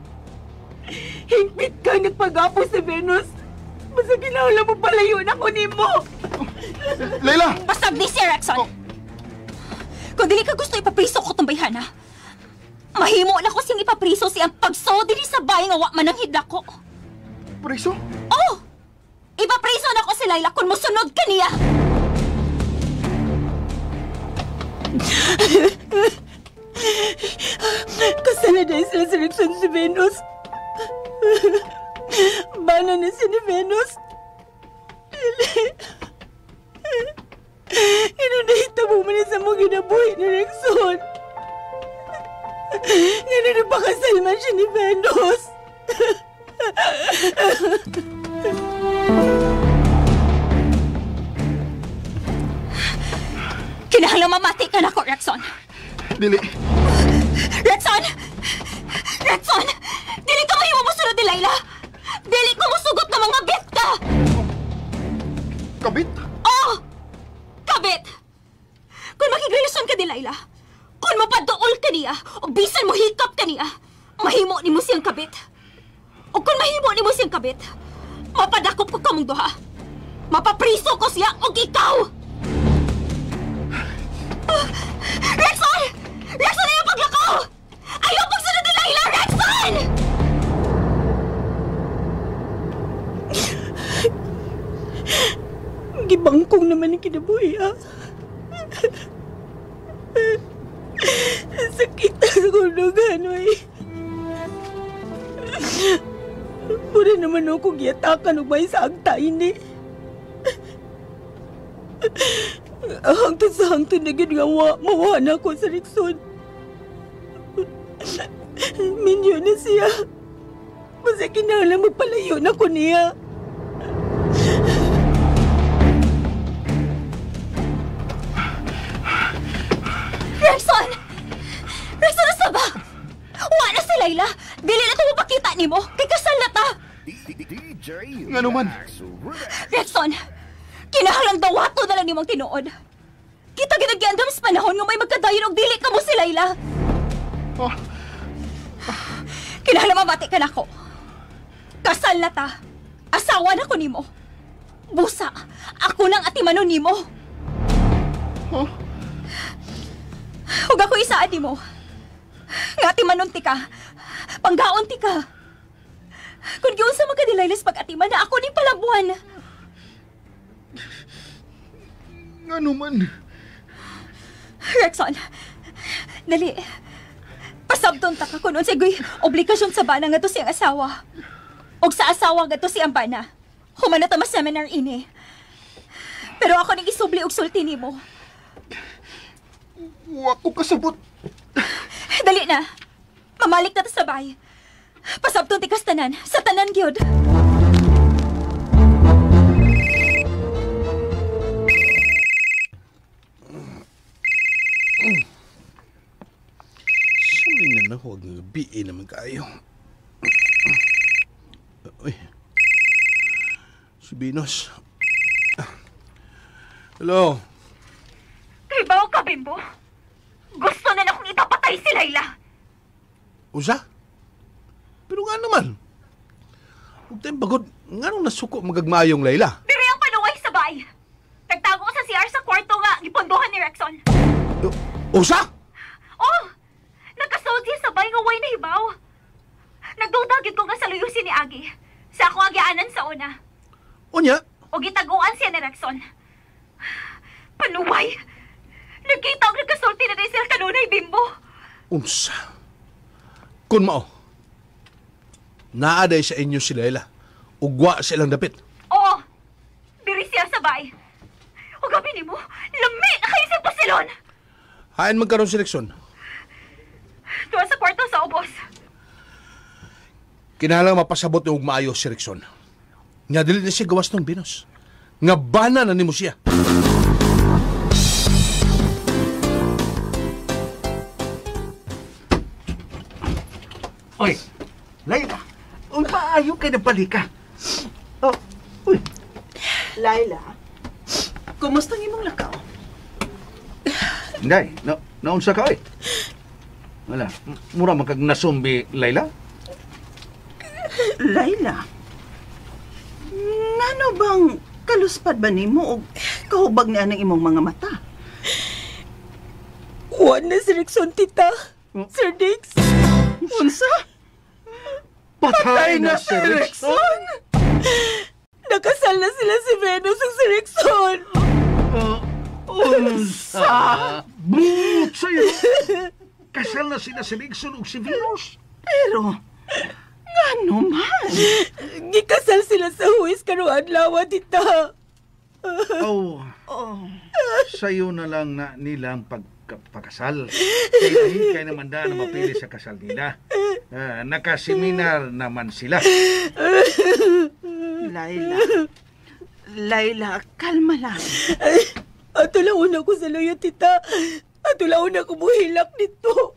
Hingpit ka nagpag-apo sa Venus. Basta kinahanglan mo palayo na ko ni mo. Layla! Pasag ni si Rexon. Oh. Kung dili ka gusto ipapriso ko itong bayhana, mahimo na ko siyang ipapriso siyang pagso dili sa bahay nga wa man ang hidla ko. Preso? Oh! Ipapriso na ko si Layla kung musunod ka niya. Kasal na dahil sila si Rexon si Venus. Bana na siya ni Venus. Dili. Inunahita mo man sa mga ginabuhi ni Rexon. Ngayon na pakasal man siya ni Venus. Kinahanglang mamati ka na ko, Rexon. Dili. Rexon! Rexon! Dili ka mahiwa mo sunod ni Layla! Dili ko musugot na mga bit ka! Kabit? Oo! Kabit! Kung makigrelasyon ka ni Layla, kung mapadool ka niya, o bisan mo hikap ka niya, mahimo ni mo siyang kabit. O kung mahimo ni mo siyang kabit, mapadakop ko kamong duha. Mapapriso ko siya o ikaw! Rexon! Rexon na yung paglakaw! Ayaw pagsunod ni Layla, Rexon! Gibangkong naman ang kinabuhi, ha? Sakit sa kulugan, may. Pura naman ako giyatakan o may sa agta, ini. Hangtod sa hangtod na ginawa, mawa na ako sa Rexon. Minyo na siya. Basta kinahanglan magpalayo na ko niya. Rexon! Rexon, nasa ba? Wala si Layla. Dili na ito mapakita ni mo. Kay kasal na ta. Nga naman. Rexon, kinahanglang dawato na lang ni mong tinuod. Kita ginagyandam sa panahon nga may magkadayon og dili ka mo si Layla. Oh. Kinahanglang mabati ka na ko. Kasal na ta. Asawa na ko ni mo. Busa, ako nang atimanon ni mo. Oh. Huwag ako isaan ni mo. Nga atimanon ti ka. Panggaon ti ka. Kung giyon sa mga nilaylas pag-atiman na ako ni palabuan. Nga naman. Rexon, dali. Pasabton ta ka kunon sigoy obligasyon sa bana nga to siyang asawa. Og sa asawa nga to siyang bana. Humana ta mas seminar ini. Pero ako ning isubli og sulti nimo. Wa ko kasabot. Dali na. Mamalik na ta sa bay. Pasabton ti kastanan sa tanan gyud. Sabi na huwag nga biin naman kayo. Uy. Si Venus. Hello. Ibaw ka, Bimbo. Gusto na akong ipapatay si Layla. Usa? Pero nga naman. Huwag tayong bagod. Nga nung nasuko magagmayong Layla. Pero yung panuway sa bay. Nagtago ko sa CR sa kwarto nga gipondohan ni Rexon. Usa? Oh! Nagkasood siya sa bay nga way na hibaw. Nagdudagit ko nga sa luyusin ni Agi. Sa akong agianan sa una. Unya? O gitaguan siya ni Rexon. Panuway! Nagkita ang nagkasulti na rin sila kanunay, Bimbo. Unsa? Kun mao. Naaday sa inyo si Layla. Ugwa silang dapit. Oo. Diri siya sa bay. O gabi ni mo, lami na kayo sa pasilon. Hain magkaroon si Rexon. Tuwa sa kwarto sa ubos. Kinahanglan mapasabot yung maayo si Rexon. Nga dili na siya gawas ng Venus. Nga bana na nimo siya. Oy, Layla, maayo kay na balika. Oh, uy. Layla, kumusta ng imong lakaw? Hindi, naunsa ka oy. Wala, mura man kag nasumbi, Layla. Layla, ngano bang kaluspad ba nimo o kahubag niya ng imong mga mata? Huwag na si Rexon, tita. Sir Dix. Unsa? Patay na si Rexon? Nakasal na sila si Venus at si Rexon. Unsa? But sa'yo, kasal na sila si Rickson ug si Venus. Pero, nga naman. Gikasal sila sa huwis karong adlaw, tita. Oh, sa'yo na lang na nilang pagkasal. Kaya naman na mapili sa kasal nila. Nakaseminar naman sila. Layla, kalma lang. Ato lang una ko sa loyo, tita. Ato lang una ko buhilak nito.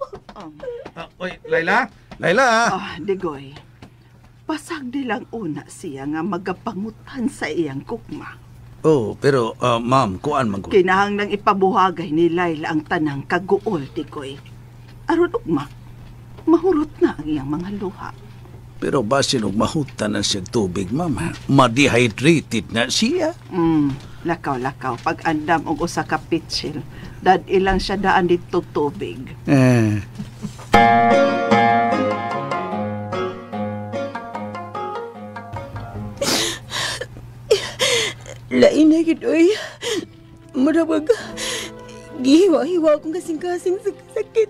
Oy, Layla? Layla! Digoy, pasag nilang una siya nga magapangutan sa iyang kukma. Oh, pero ma'am, kuan man ko. Kinahanglang ipabuhagay ni Layla ang tanang kaguol, Digoy. Aron ugma, mahurot na ang iyang mga luha. Pero basin og mahutan na siya tubig, ma'am. Ma-dehydrated na siya. Lakaw-lakaw. Pag andam og usa ka pitsil, dad ilang siya daan dito tubig. Lain na gidoy. Marabag, gihiwa-hiwa akong kasing-kasing sa sakit.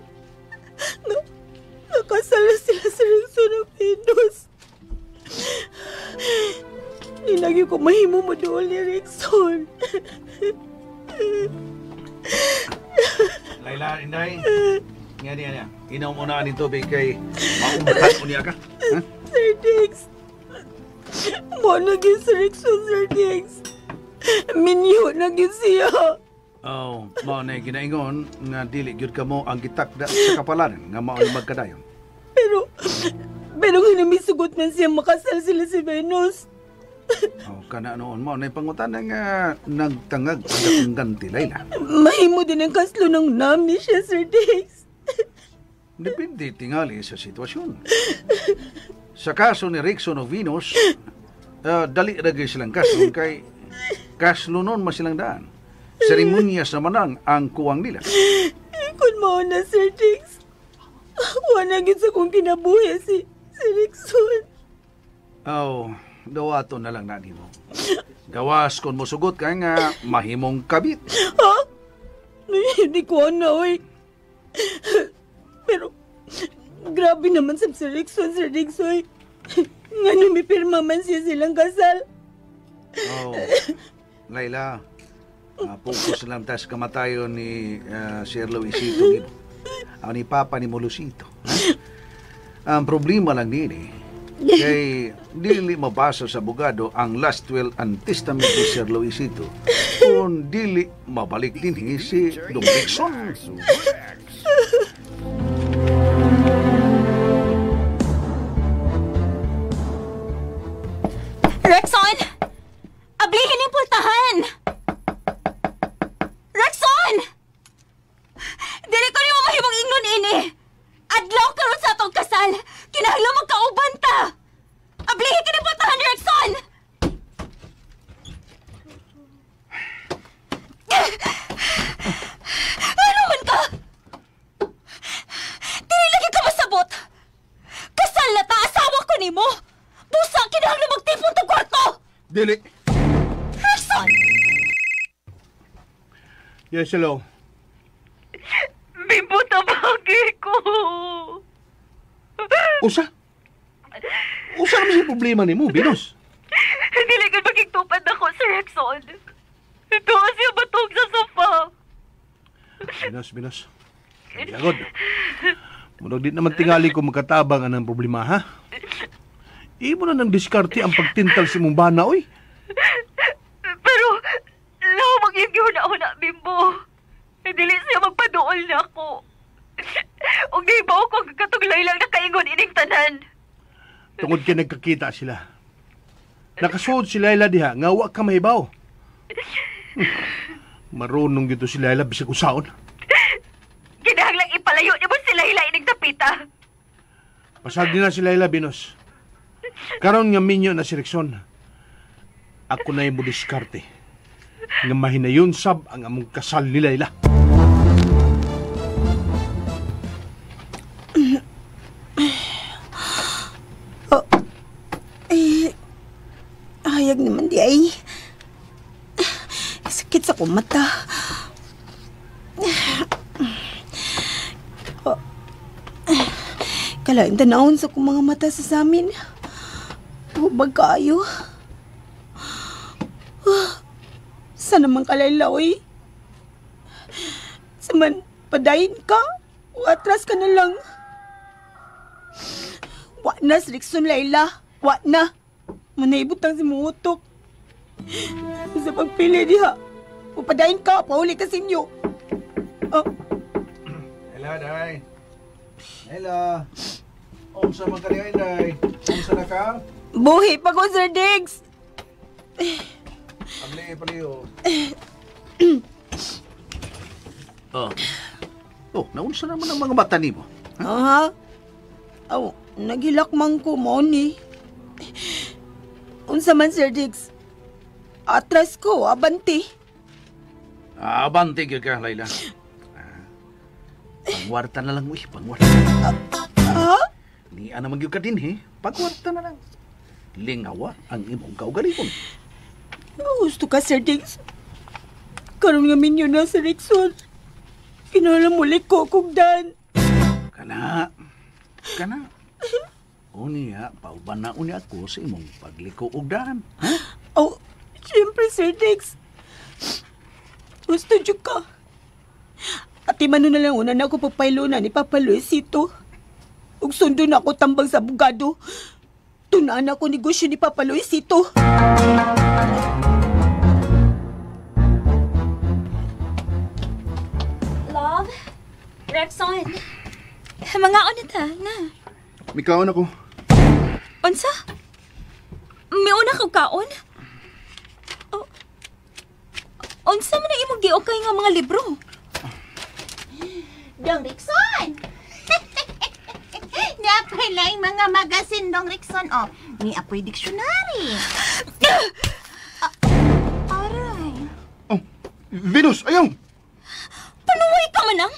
Nakasal na sila sa Rickson ng Venus. Ninagi ko mahimo mo doon ni Rickson. Layla, Inday. Nga. Inaw mo na ang tubig kay maumatan mo niya ka. Sir Diggs. Mo naging si Rickson, Sir Diggs. Minyo naging siya. Oh, mao na ginaingon nga dili gyud kamo ang gitakda sa kapalan nga mao magkadayon. Pero nga misugot man siya makasal sila si Venus. Kana noon mo na pangutan nga nagtangag ang ganti, Layla. Mahimo din ang kaslo ng nam ni siya, Sir Diggs. Depende tingali sa sitwasyon. Sa kaso ni Rickson o Venus, dali ragay silang kaslo kay kaslo noon mas silang daan. Seremonyas naman ang kuwang nila. Kung mo na, Sir Diggs, wanagin sa kong kinabuhi si Rickson. Dawato na lang na mo. Gawas kung musugot ka nga mahimong kabit. Ha? Hindi ko na, oy. Pero, grabe naman sa si Rickson, Sir Diggs, oy. Nga numipirma man siya silang kasal. Layla, focus lang tas kamatayon ni Sir Luisito. Ang ni Papa ni Molusito. Ang problema lang din kay dili mabasa sa abogado ang last will and testament ni Sir Luisito kung dili mabalik din si Dong Rickson. Rickson! Ablihin yung pultahan! Rickson! Dili ko rin mo mahimong ingnon ini! Adlaw karon sa atong kasal! Kinahanglan magkauban ta! Ablihin ka ng pultahan, Rickson! Ano man ka? Dili lagi ka masabot! Kasal na ta, asawa ko nimo! Busa, kinahanglan magtipon ta kwarto! Dili! Rickson! Yes, hello. Bimbo, tabagi ko! Usa naman si problema ni mo, Venus? Dili ka magigtupad ako, Sir Rickson. Doon siya batog sa sofa. Venus. Lagod. Munag di naman tingali ko magkatabang ang problema, ha? Imo na nang diskarte ang pagtintal si mong bana, oy. Pero, laho mag-igihuna-huna, Bimbo. Dili siya magpaduol na ako. Huwag di ba ako katuglay lang nakaingon ining tanan. Tungod ka nagkakita sila. Nakasuod si Layla diha, nga wa ka mahibaw. Marunong dito si Layla bisag usaon. Kinahanglang ipalayo niyo mo si Layla ining tapita. Pasag din na si Layla, Venus. Karon nga minyo na si Rickson. Ako na yung diskarte. Nga mahinayon sab ang among kasal ni Layla. Hayag naman di ay. Sakit sa kumata. kalain tanawon sa kong mga mata sa amin. Hubag kaayo. Sana man kalaylaw eh. Saman, padayin ka o atras ka na lang. Wa na, Rickson, Layla. Wa na. Manaibutang si Mutok. Sa pagpili diha. Upadayin ka, pauli ka sinyo. Oh. Layla, day. Layla. Unsa man ka niya, day? Unsa na ka? Buhi pa ko, Sir Diggs. Paliyo. Naunsa naman ang mga mata ni mo? Nagilakmang ko mo ni. Unsa man, Sir Diggs? Atras ko, abanti. Abante gyud ka, Layla. Pangwarta na lang mo, pangwarta. Ni ana man gyud ka din, pangwarta na lang. Lingawa ang imong kaugalipon. Gusto ka, Sir Diggs. Karoon nga minyo na sa Rickson. Kinalamulik ko kugdan. Kana. O niya, pauban na uni ako sa imong pagliko og daan. Siyempre, Sir Diggs. Gusto dyo ka. At imano na lang una na ako papaylo na ni Papa Luisito. Ug sundo na ako tambang sa abogado. Tunaan ako negosyo ni Papa Luisito. Love? Rexon? Mga unita na. May kaon ako. Unsa? May una kang kaon? Unsa man ang imong giokay nga mga libro? Dong Rickson! Niapoy lang mga magasin, Dong Rickson. Niapoy dictionary. Aray. Venus, ayaw! Panuway ka manang?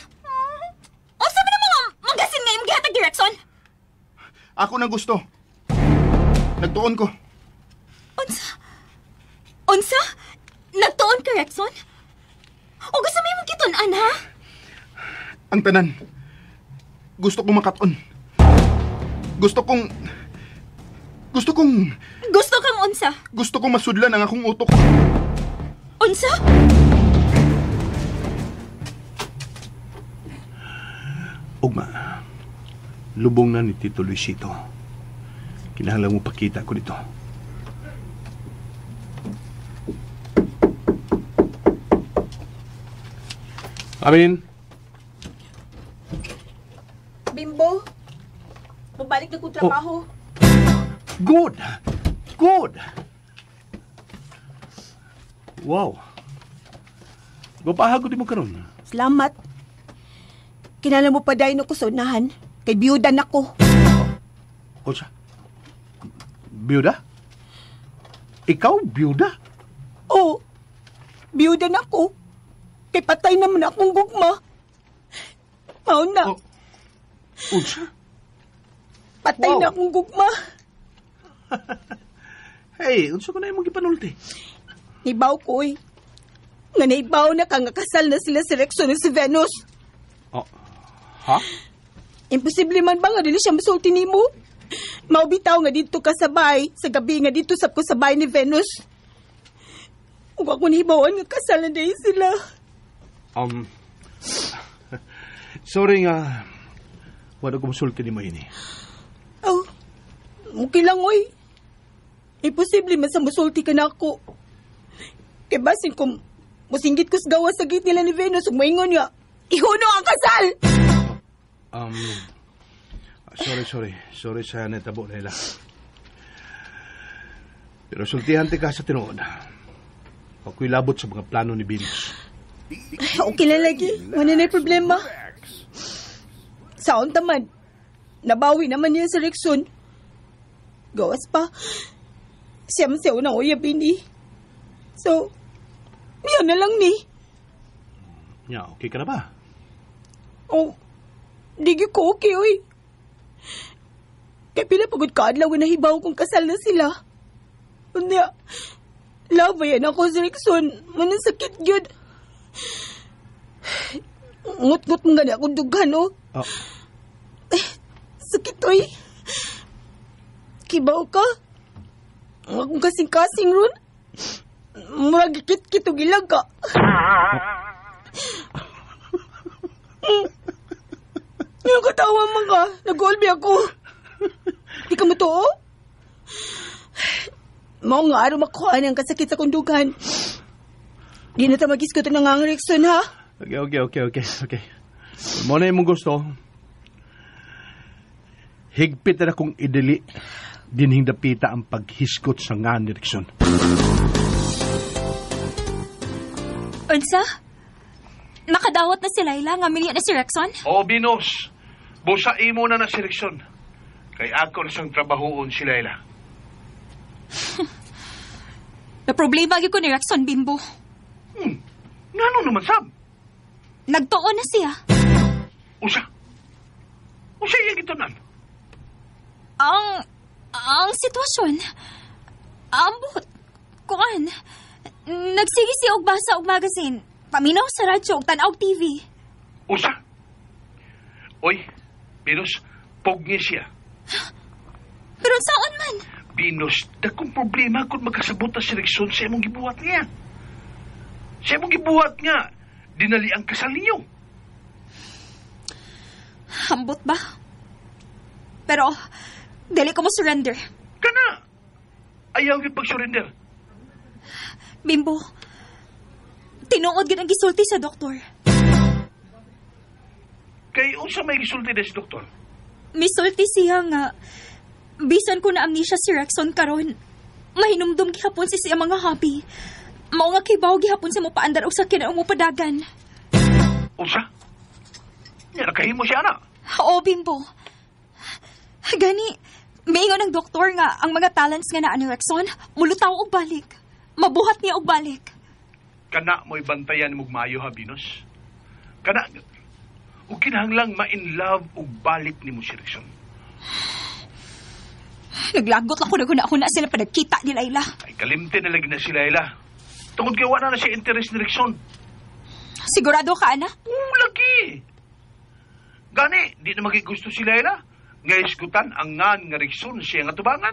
Unsa man ang mga magasin nga imong gihatag ni Rexon? Ako na gusto. Nagtuon ko. Unsa? Nagtuon ka, Rexon? O gusto mo yung kitun-an, ha? Ang tanan. Gusto kong makaton. Gusto kong... Gusto kang unsa? Gusto kong masudlan ang akong utok. Unsa? Ugma, lubong na ni Tito Luisito. Kinahanglan mo pakita ko dito. Amin. Bimbo, babalik na kong trabaho. Good! Wow. Gopahagod mo karon. Salamat. Kinala mo pa dahin ako sa unahan. Kay biyudan ako. O siya? Biyuda? Ikaw, biyuda? Oo. Biyudan ako. Kay patay naman akong gugma. Mauna. O siya? Patay na akong gugma. Hey, unsa ko na imong gipanulti? Nibaw ko eh. Nga naibaw na ka nga kasal na sila si Rexon at si Venus. Ha? Imposible man ba nga dili siya masulti nimo? Maubitaw nga dito ka sabay, sa gabi nga dito sab ko sabay ni Venus. Ug ako nihibawan nga kasal na dahil sila. Sorry nga. Wala ko masulti ni mo ini. Okay lang, oy. Imposible man sa masulti ka na ako. Kaya basin kung musinggit ko sa gawa sa gate nila ni Venus ug maingon nga, ihuno ang kasal! Sorry sa netabo, Layla. Pero sultihan ti ka sa tinuod. Ako'y labot sa mga plano ni Venus. Okay lang lagi. Wala na problema. Saon taman. Nabawi naman niya sa Rexon. Gawas pa. Siyam siya unang uyabin ni. So, yan na lang ni. Ya, okay ka na ba? Di ko okay, oy. Kaya pila pagod ka adlaw na hibaw kung kasal na sila. Unya, labayan ako sa Rexon. Manang sakit gyud. Ngut-ngut mga na akong dughan, oh. Sakit Toy. Kibaw ka? Akong kasing-kasing ron. Murag ikit-kit o gilag ka. Yung katawa man ka, nag-olbi ako. Di ka matuo? Mao nga araw makuha ng kasakit sa kundugan. Di na ta mag-iskot ng ang Rickson, ha? Okay. Mo na yung gusto. Higpit na akong idili. Dinhing dapita ang paghiskot sa nga ni Rickson. Unsa? Nakadawat na si Layla nga milya na si Rickson? O, Binos. Busain mo na si Rickson. Kay ako na siyang trabahoon si Layla. Na problema gyud ko ni Rickson, Bimbo. Ngano naman, Sam? Nagtuo na siya. Usa yung gitunan. Ang sitwasyon, ambot, kuan, nagsige siya og basa og magazine, paminaw sa radyo og tanaw TV. Usa? Oy, Binos, pogni siya. Pero saan man? Binos, dakong problema kung magkasabot na si Rickson sa imong gibuhat niya. Sa imong gibuhat nga, dinali ang kasal ninyo. Ambot ba? Pero, dali ko mo surrender. Kana! Ayaw yung pag-surrender. Bimbo, tinuod gid ang gisulti sa doktor. Kay unsa may gisulti na si doktor? Misulti siya nga, bisan ko na amnesia si Rickson karon, mahinumdum gihapon si siya mga hobby. Mao nga kibaw gihapon sa mo paandar og sakyan ang mo padagan. Unsa? Nga nakahimo siya na. Oo, Bimbo. Gani, maingon ng doktor nga ang mga talents nga naa ni Rickson, mulutaw og balik. Mabuhat niya og balik. Kana mo'y bantayan mong maayo, ha, Binos? Kana, ug kinahanglang ma-in love og balik ni mo si Rickson. Naglagot lang ko na sila pa nagkita ni Layla. Ay, kalimti na lagi na si Layla. Tungod kay wala na siya interest ni Rickson. Sigurado ka, ana? Oo, lagi. Gani, di na magigusto si Layla. Nga isgutan ang ngan nga Rickson siya nga tubangan.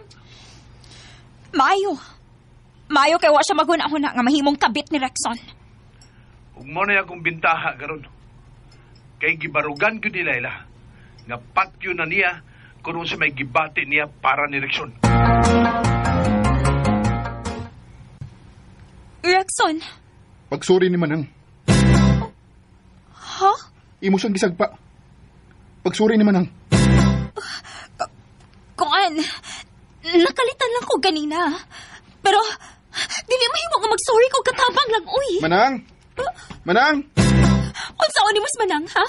Maayo kay wa siya maghuna-huna nga mahimong kabit ni Rickson. Ug mo na akong bintaha garon. Kay gibarugan gyud ni Layla nga patyo na niya kung sa may gibati niya para ni Rickson. Rickson? Pagsuri ni Manang. Ha? Imo siyang gisagpa. Pagsuri ni Manang. Kuan, nakalitan lang ko ganina. Pero, dili mahimo nga mag-sorry ko katabang lang, uy. Manang! Manang! Unsaon ni mas Manang, ha?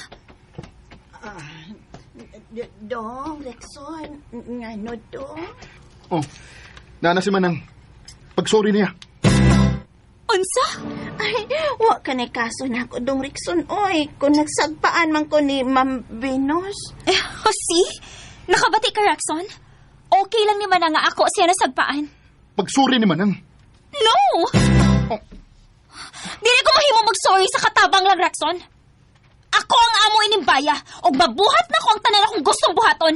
Dong, Rickson, ngano dong? Oh, nana si Manang. Pagsuri niya. Unsa? Ay, wa ka na kaso na ako dong Rickson, oy. Kung nagsagpaan man ko ni Ma'am Binos. See? Nakabati ka, Rickson? Okay lang ni Manang nga ako siya nasagpaan. Pagsuri ni Manang. No! Oh. Dili ko mahimo mag-sorry sa katabang lang, Rickson. Ako ang amo inimbaya o mabuhat na ko ang tanan akong gustong buhaton.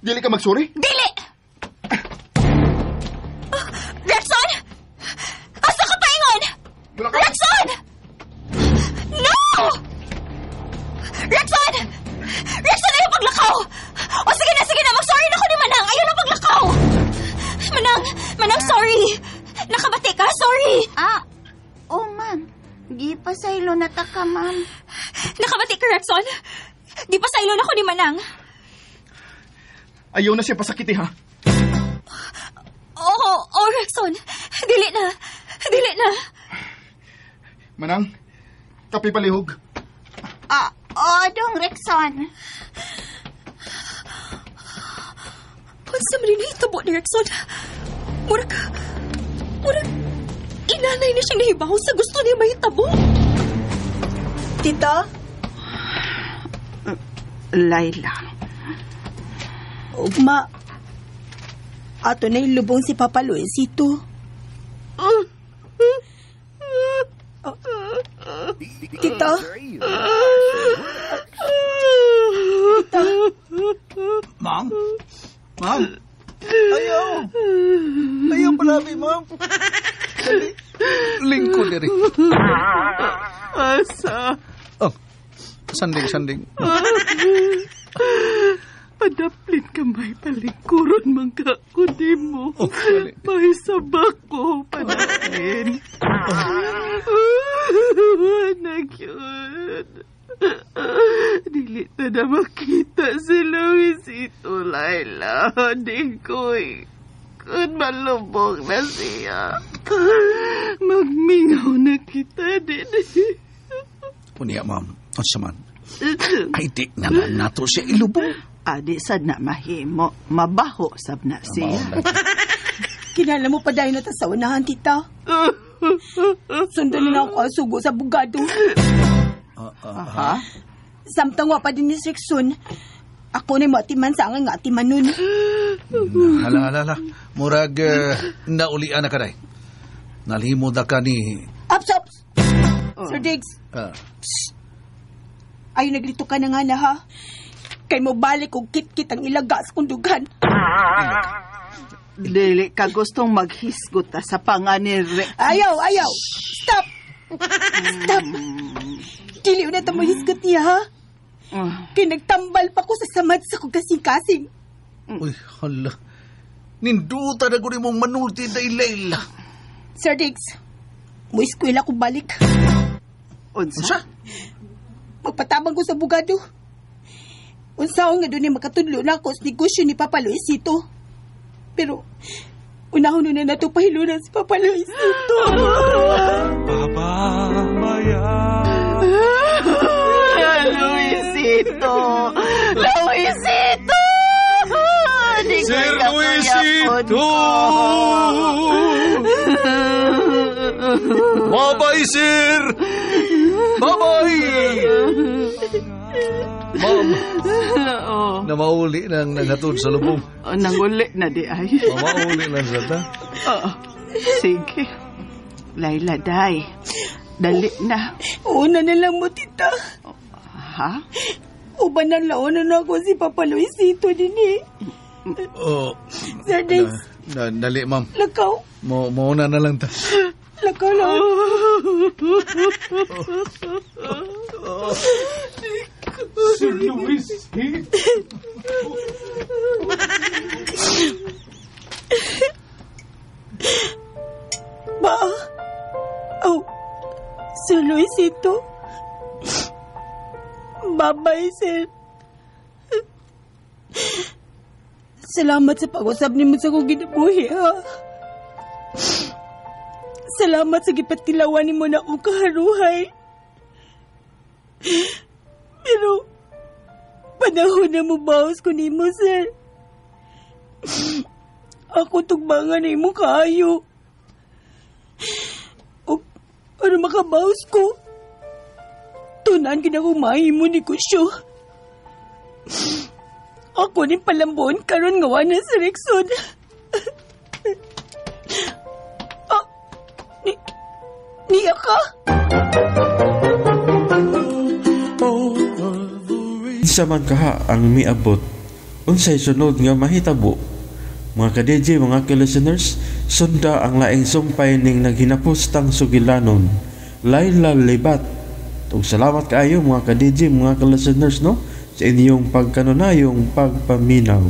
Dili ka magsuri? Dili! Rickson! Asa ka paingon? Rickson! No! Rickson! Rickson, ayaw paglakaw! O sige na, mag-sorry na ko ni Manang. Ayaw na paglakaw! Manang, sorry. Nakabati ka, sorry. Oh, ma'am. Di pa saylo na ta ka, ma'am. Nakabati ka, Rickson. Di pa saylo na ko ni Manang. Ayaw na siya pasakiti, ha? Oo, Rickson. Dili na. Manang, kape palihog. Dong, Rickson. Pansa man rin hitabo ni Rickson. Murag, inanay na siyang nahibaw sa gusto niya mahitabo. Tita? Layla. Ugma, ato na ilubong si Papa Luisito. Tita? Mang? Ma'am. Ayaw. Ayaw palabi, ma'am. Lingkod diri. Asa? Oh, sanding. Padaplit ka may palikuron mga kundi mo. May sabak ko, padaplin. Anak yun. Dili na makita si Luisito, Laila. Di ko'y kung malubog na siya. Magmingaw na kita din. Unya, ma'am. O saman. Ay, di na lang nato siya ilubong. Adi sad na mahimo, mabaho sab na siya. Kinala mo pa dahil na sa unahan, tita. Sundan na ako sugo sa bugado. Aha? Samtang wa pa din ni Rexon. Ako na matiman sa nga atiman nun. Hala. Murag naulian na ka day. Nalhimo da ka ni... Ups! Sir Diggs. Ay, naglito ka na nga na, ha? Kay mo balik og kit-kit ang ilagas kong dugan. Dili ka gustong maghisgot sa pangani Rex. Ayaw! Stop! Dili na ito mo hisgot niya, ha? Kay nagtambal pa ko sa samad sa kong kasing-kasing. Uy, hala. Ninduta na ko rin mong manulti na Layla. Sir Diggs, mo eskwela ko balik. Unsa? Magpatabang ko sa bugado. Unsaon nga doon makatudlo na ako sa negosyo ni Papa Luisito. Pero, unahon na nato pahilunan si Papa Luisito. Papa, Maya. Luisito! Sir Luisito! Bye-bye, sir! Bye-bye! Ma'am, na mauli nang nangatod sa lubong. Nanguli na di ay. Mauli lang sa ta. Sige. Layla, day. Dali na. Una na lang mo, tita. Ha? Uban na laonan na ako si Papa Luisito din eh. Sir Diggs. Dali, ma'am. Lakaw. Mauna na lang ta. Lakaw lang. Sir Luis, Ba? Oh, Sir Luisito. Bye-bye, sir. Salamat sa pag-usap ni mo sa kong ginabuhi, ha? Salamat sa gipatilawan ni mo na akong kaharuhay. Pero, panahon na mo bawas ko ni mo, sir. Ako tugbangan na mo kaayo. O, para makabawas ko, tunan ka na kong mahimo ni Kusyo. Ako ni palambon karon nga na sa Rexon. Niya ka? Isa man kaha ang miabot, unsay sunod nga mahitabo. Mga ka-DJ, mga ka-listeners, sunda ang laing sumpay ning naghinapustang sugilanon, Layla Libat. Ug salamat kaayo mga ka-DJ, mga ka-listeners, no, sa inyong pagkanunayong pagpaminaw.